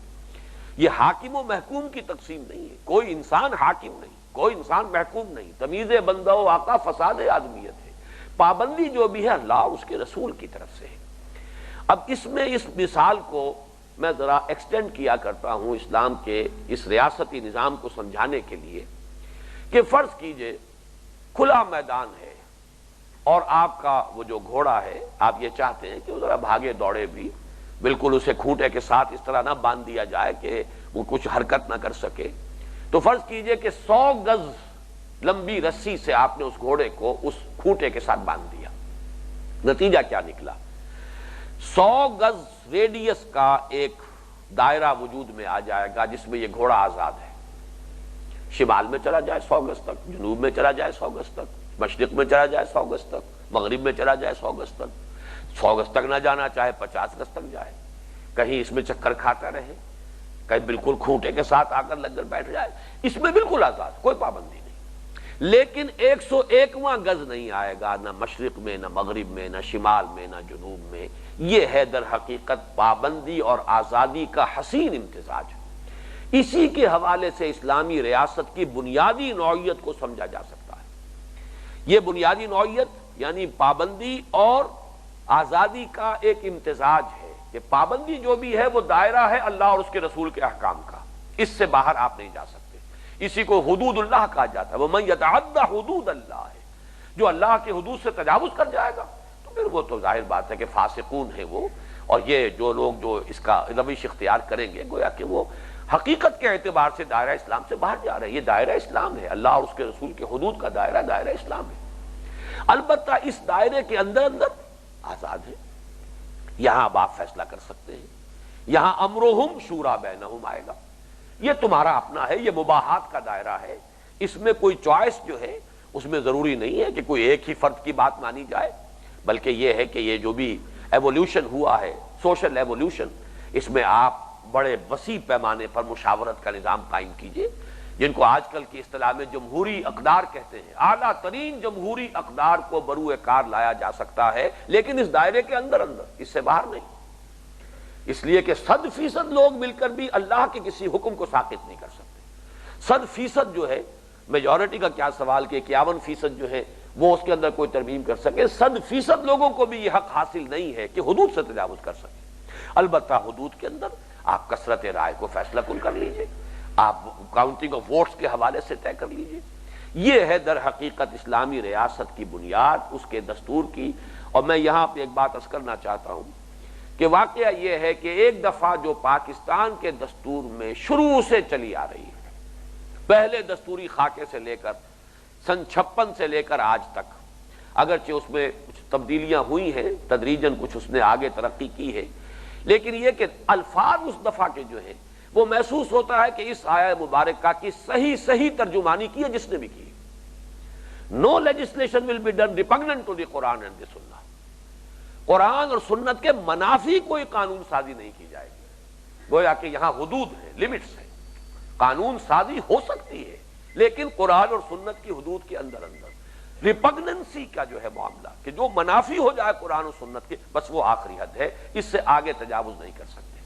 یہ حاکم و محکوم کی تقسیم نہیں ہے۔ کوئی انسان حاکم نہیں، کوئی انسان محکوم نہیں، تمیز بندہ و آقا فساد آدمیت ہے۔ پابندی جو بھی ہے اللہ اور اس کے رسول کی طرف سے ہے۔ اب اس میں اس مثال کو میں ذرا ایکسٹینڈ کیا کرتا ہوں اسلام کے اس ریاستی نظام کو سمجھانے کے لیے کہ فرض کیجئے کھلا میدان ہے اور آپ کا وہ جو گھوڑا ہے آپ یہ چاہتے ہیں کہ وہ ذرا بھاگے دوڑے بھی، بالکل اسے کھوٹے کے ساتھ اس طرح نہ باندھ دیا جائے کہ وہ کچھ حرکت نہ کر سکے۔ تو فرض کیجئے کہ 100 گز لمبی رسی سے آپ نے اس گھوڑے کو اس کھوٹے کے ساتھ باندھ دیا۔ نتیجہ کیا نکلا؟ 100 گز ریڈیس کا ایک دائرہ وجود میں آ جائے گا جس میں یہ گھوڑا آزاد ہے، شمال میں چلا جائے 100 گز تک، جنوب میں چلا جائے 100 گز تک، مشرق میں چلا جائے 100 گز تک، مغرب میں چلا جائے 100 گز تک، 100 گز تک نہ جانا چاہے 50 گز تک جائے، کہیں اس میں چکر کھاتا رہے، کہیں بالکل کھوٹے کے ساتھ آ کر لگ کر بیٹھ جائے، اس میں بالکل آزاد، کوئی پابندی نہیں۔ لیکن 101واں گز نہیں آئے گا، نہ مشرق میں، نہ مغرب میں، نہ شمال میں، نہ جنوب میں۔ یہ ہے در حقیقت پابندی اور آزادی کا حسین امتزاج۔ اسی کے حوالے سے اسلامی ریاست کی بنیادی نوعیت کو سمجھا جا سکتا ہے۔ یہ بنیادی نوعیت یعنی پابندی اور آزادی کا ایک امتزاج ہے کہ پابندی جو بھی ہے وہ دائرہ ہے اللہ اور اس کے رسول کے احکام کا، اس سے باہر آپ نہیں جا سکتے۔ اسی کو حدود اللہ کہا جاتا ہے، وَمَن يَتَعَدَّ حُدُودَ اللَّهِ، جو اللہ کے حدود سے تجاوز کر جائے گا تو پھر وہ تو ظاہر بات ہے کہ فاسقون ہیں وہ، اور یہ جو لوگ جو اس کا روش اختیار کریں گے گویا کہ وہ حقیقت کے اعتبار سے دائرہ اسلام سے باہر جا رہے ہیں۔ یہ دائرہ اسلام ہے، اللہ اور اس کے رسول کے حدود کا دائرہ دائرہ اسلام ہے۔ البتہ اس دائرے کے اندر آزاد ہے، یہاں اب آپ فیصلہ کر سکتے ہیں، یہاں امرہم شورا بینہم آئے گا، یہ تمہارا اپنا ہے، یہ مباحات کا دائرہ ہے، اس میں کوئی چوائس جو ہے اس میں ضروری نہیں ہے کہ کوئی ایک ہی فرد کی بات مانی جائے، بلکہ یہ ہے کہ یہ جو بھی ایوولوشن ہوا ہے، سوشل ایوولوشن، اس میں آپ بڑے وسیع پیمانے پر مشاورت کا نظام قائم کیجئے، جن کو آج کل کی اصطلاح میں جمہوری اقدار کہتے ہیں۔ اعلیٰ ترین جمہوری اقدار کو بروئے کار لایا جا سکتا ہے، لیکن اس دائرے کے اندر اس سے باہر نہیں، اس لیے کہ 100% لوگ مل کر بھی اللہ کے کسی حکم کو ساقط نہیں کر سکتے۔ 100% جو ہے میجورٹی کا کیا سوال کہ 51% جو ہے وہ اس کے اندر کوئی ترمیم کر سکے، 100% لوگوں کو بھی یہ حق حاصل نہیں ہے کہ حدود سے تجاوز کر سکے۔ البتہ حدود کے اندر آپ کثرت رائے کو فیصلہ کن کر لیجئے، آپ کاؤنٹنگ آف ووٹس کے حوالے سے طے کر لیجئے۔ یہ ہے در حقیقت اسلامی ریاست کی بنیاد، اس کے دستور کی۔ اور میں یہاں پہ ایک بات عرض کرنا چاہتا ہوں کہ واقعہ یہ ہے کہ ایک دفعہ جو پاکستان کے دستور میں شروع سے چلی آ رہی ہے، پہلے دستوری خاکے سے لے کر سن 56 سے لے کر آج تک، اگرچہ اس میں کچھ تبدیلیاں ہوئی ہیں، تدریجاً کچھ اس نے آگے ترقی کی ہے، لیکن یہ کہ الفاظ اس دفعہ کے جو ہیں وہ محسوس ہوتا ہے کہ اس آیہ مبارکہ کی صحیح ترجمانی کی ہے جس نے بھی کی۔ No legislation will be done repugnant to the Quran and the Sunnah۔ قرآن اور سنت کے منافی کوئی قانون سازی نہیں کی جائے گی۔ گویا کہ یہاں حدود ہیں، لمٹس ہیں، قانون سازی ہو سکتی ہے لیکن قرآن اور سنت کی حدود کے اندر ریپگننسی کا جو ہے معاملہ کہ جو منافی ہو جائے قرآن و سنت کے، بس وہ آخری حد ہے، اس سے آگے تجاوز نہیں کر سکتے۔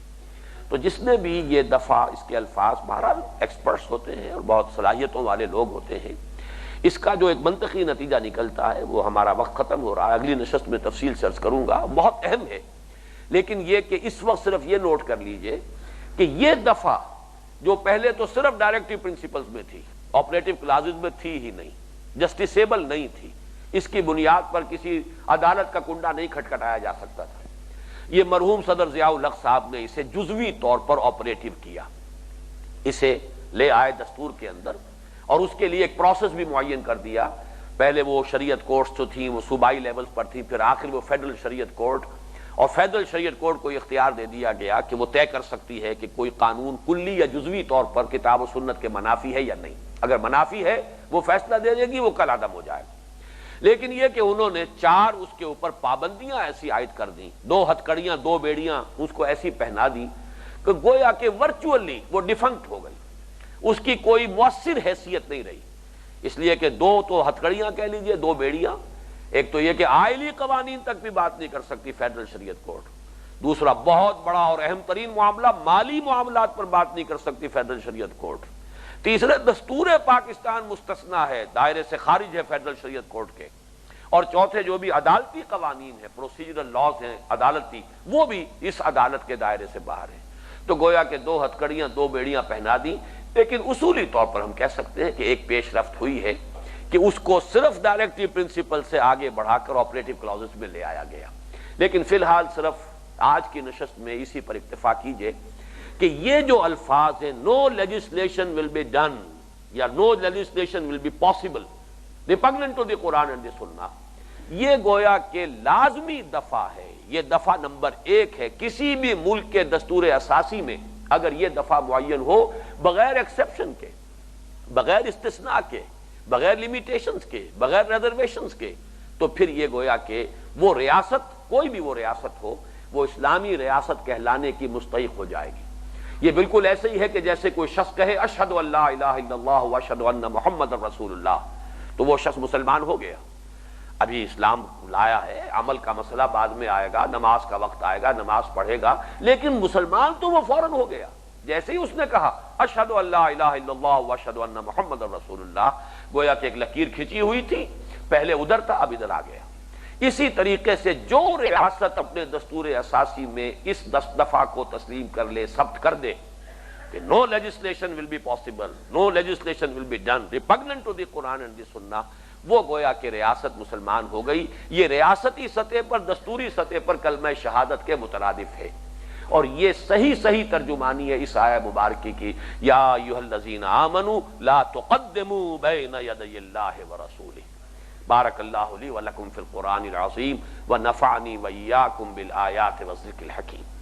تو جس نے بھی یہ دفعہ اس کے الفاظ، بہرحال ایکسپرٹس ہوتے ہیں اور بہت صلاحیتوں والے لوگ ہوتے ہیں، اس کا جو ایک منطقی نتیجہ نکلتا ہے، وہ ہمارا وقت ختم ہو رہا ہے، اگلی نشست میں تفصیل سے عرض کروں گا، بہت اہم ہے، لیکن یہ کہ اس وقت صرف یہ نوٹ کر لیجئے کہ یہ دفعہ جو پہلے تو صرف ڈائریکٹیو پرنسپلز میں تھی، آپریٹو کلازز میں تھی ہی نہیں، جسٹیسیبل نہیں تھی، اس کی بنیاد پر کسی عدالت کا کنڈا نہیں کھٹکھٹایا جا سکتا تھا، یہ مرحوم صدر ضیاء الحق صاحب نے اسے جزوی طور پر آپریٹو کیا، اسے لے آئے دستور کے اندر اور اس کے لیے ایک پروسیس بھی معین کر دیا۔ پہلے وہ شریعت کورٹس جو تھیں وہ صوبائی لیولز پر تھیں، پھر آخر وہ فیڈرل شریعت کورٹ، اور فیڈرل شریعت کورٹ کو اختیار دے دیا گیا کہ وہ طے کر سکتی ہے کہ کوئی قانون کلی یا جزوی طور پر کتاب و سنت کے منافی ہے یا نہیں۔ اگر منافی ہے وہ فیصلہ دے دے گی، وہ کل عدم ہو جائے گا۔ لیکن یہ کہ انہوں نے 4 اس کے اوپر پابندیاں ایسی عائد کر دیں، 2 ہتھکڑیاں 2 بیڑیاں اس کو ایسی پہنا دی کہ گویا کہ ورچولی وہ ڈیفنکٹ ہو گئی، اس کی کوئی مؤثر حیثیت نہیں رہی، اس لیے کہ 2 تو ہتھکڑیاں کہہ لیجئے، 2 بیڑیاں۔ ایک تو یہ کہ آئلی قوانین تک بھی بات نہیں کر سکتی فیڈرل شریعت کورٹ، دوسرا بہت بڑا اور اہم ترین معاملہ مالی معاملات پر بات نہیں کر سکتی فیڈرل شریعت کورٹ، تیسرے دستور پاکستان مستثنیٰ ہے، دائرے سے خارج ہے فیڈرل شریعت کورٹ کے، اور چوتھے جو بھی عدالتی قوانین ہیں، پروسیجرل لاز ہیں عدالتی، وہ بھی اس عدالت کے دائرے سے باہر ہیں۔ تو گویا کہ 2 ہتھکڑیاں 2 بیڑیاں پہنا دی، لیکن اصولی طور پر ہم کہہ سکتے ہیں کہ ایک پیش رفت ہوئی ہے کہ اس کو صرف ڈائریکٹیو پرنسپل سے آگے بڑھا کر آپریٹو کلازز میں لے آیا گیا۔ لیکن فی الحال صرف آج کی نشست میں اسی پر اکتفا کیجئے کہ یہ جو الفاظ ہیں no legislation will be done یا no legislation will be possible repugnant to the Quran and the Sunnah، یہ گویا کہ لازمی دفعہ ہے، یہ دفعہ نمبر 1 ہے کسی بھی ملک کے دستور اساسی میں۔ اگر یہ دفعہ معین ہو بغیر ایکسیپشن کے، بغیر استثناء کے، بغیر لیمیٹیشنز کے، بغیر ریزرویشنز کے، تو پھر یہ گویا کہ وہ ریاست، کوئی بھی وہ ریاست ہو، وہ اسلامی ریاست کہلانے کی مستحق ہو جائے گی۔ یہ بالکل ایسے ہی ہے کہ جیسے کوئی شخص کہے اشہد ان لا الہ الا اللہ واشہد ان محمد رسول اللہ، تو وہ شخص مسلمان ہو گیا۔ ابھی اسلام لایا ہے، عمل کا مسئلہ بعد میں آئے گا، نماز کا وقت آئے گا، نماز پڑھے گا، لیکن مسلمان تو وہ فوراً ہو گیا جیسے ہی اس نے کہا اشہد ان لا الہ الا اللہ واشہد ان محمد رسول اللہ، گویا کہ ایک لکیر کھینچی ہوئی تھی، پہلے ادھر تھا اب ادھر آ گیا۔ اسی طریقے سے جو ریاست اپنے دستور اساسی میں اس دفعہ کو تسلیم کر لے، ثبت کر دے کہ no legislation will be possible, no legislation will be done repugnant to the Quran and the Sunnah، وہ گویا کہ ریاست مسلمان ہو گئی۔ یہ ریاستی سطح پر، دستوری سطح پر کلمہ شہادت کے مترادف ہے، اور یہ صحیح ترجمانی ہے اس آیہ مبارکہ کی، یا ایھا الذین آمنوا لا تقدموا بین یدی اللہ ورسولہ۔ بارک اللہ لی ولکم فی القرآن العظیم ونفعنی وإیاکم بالآیات والذکر الحکیم۔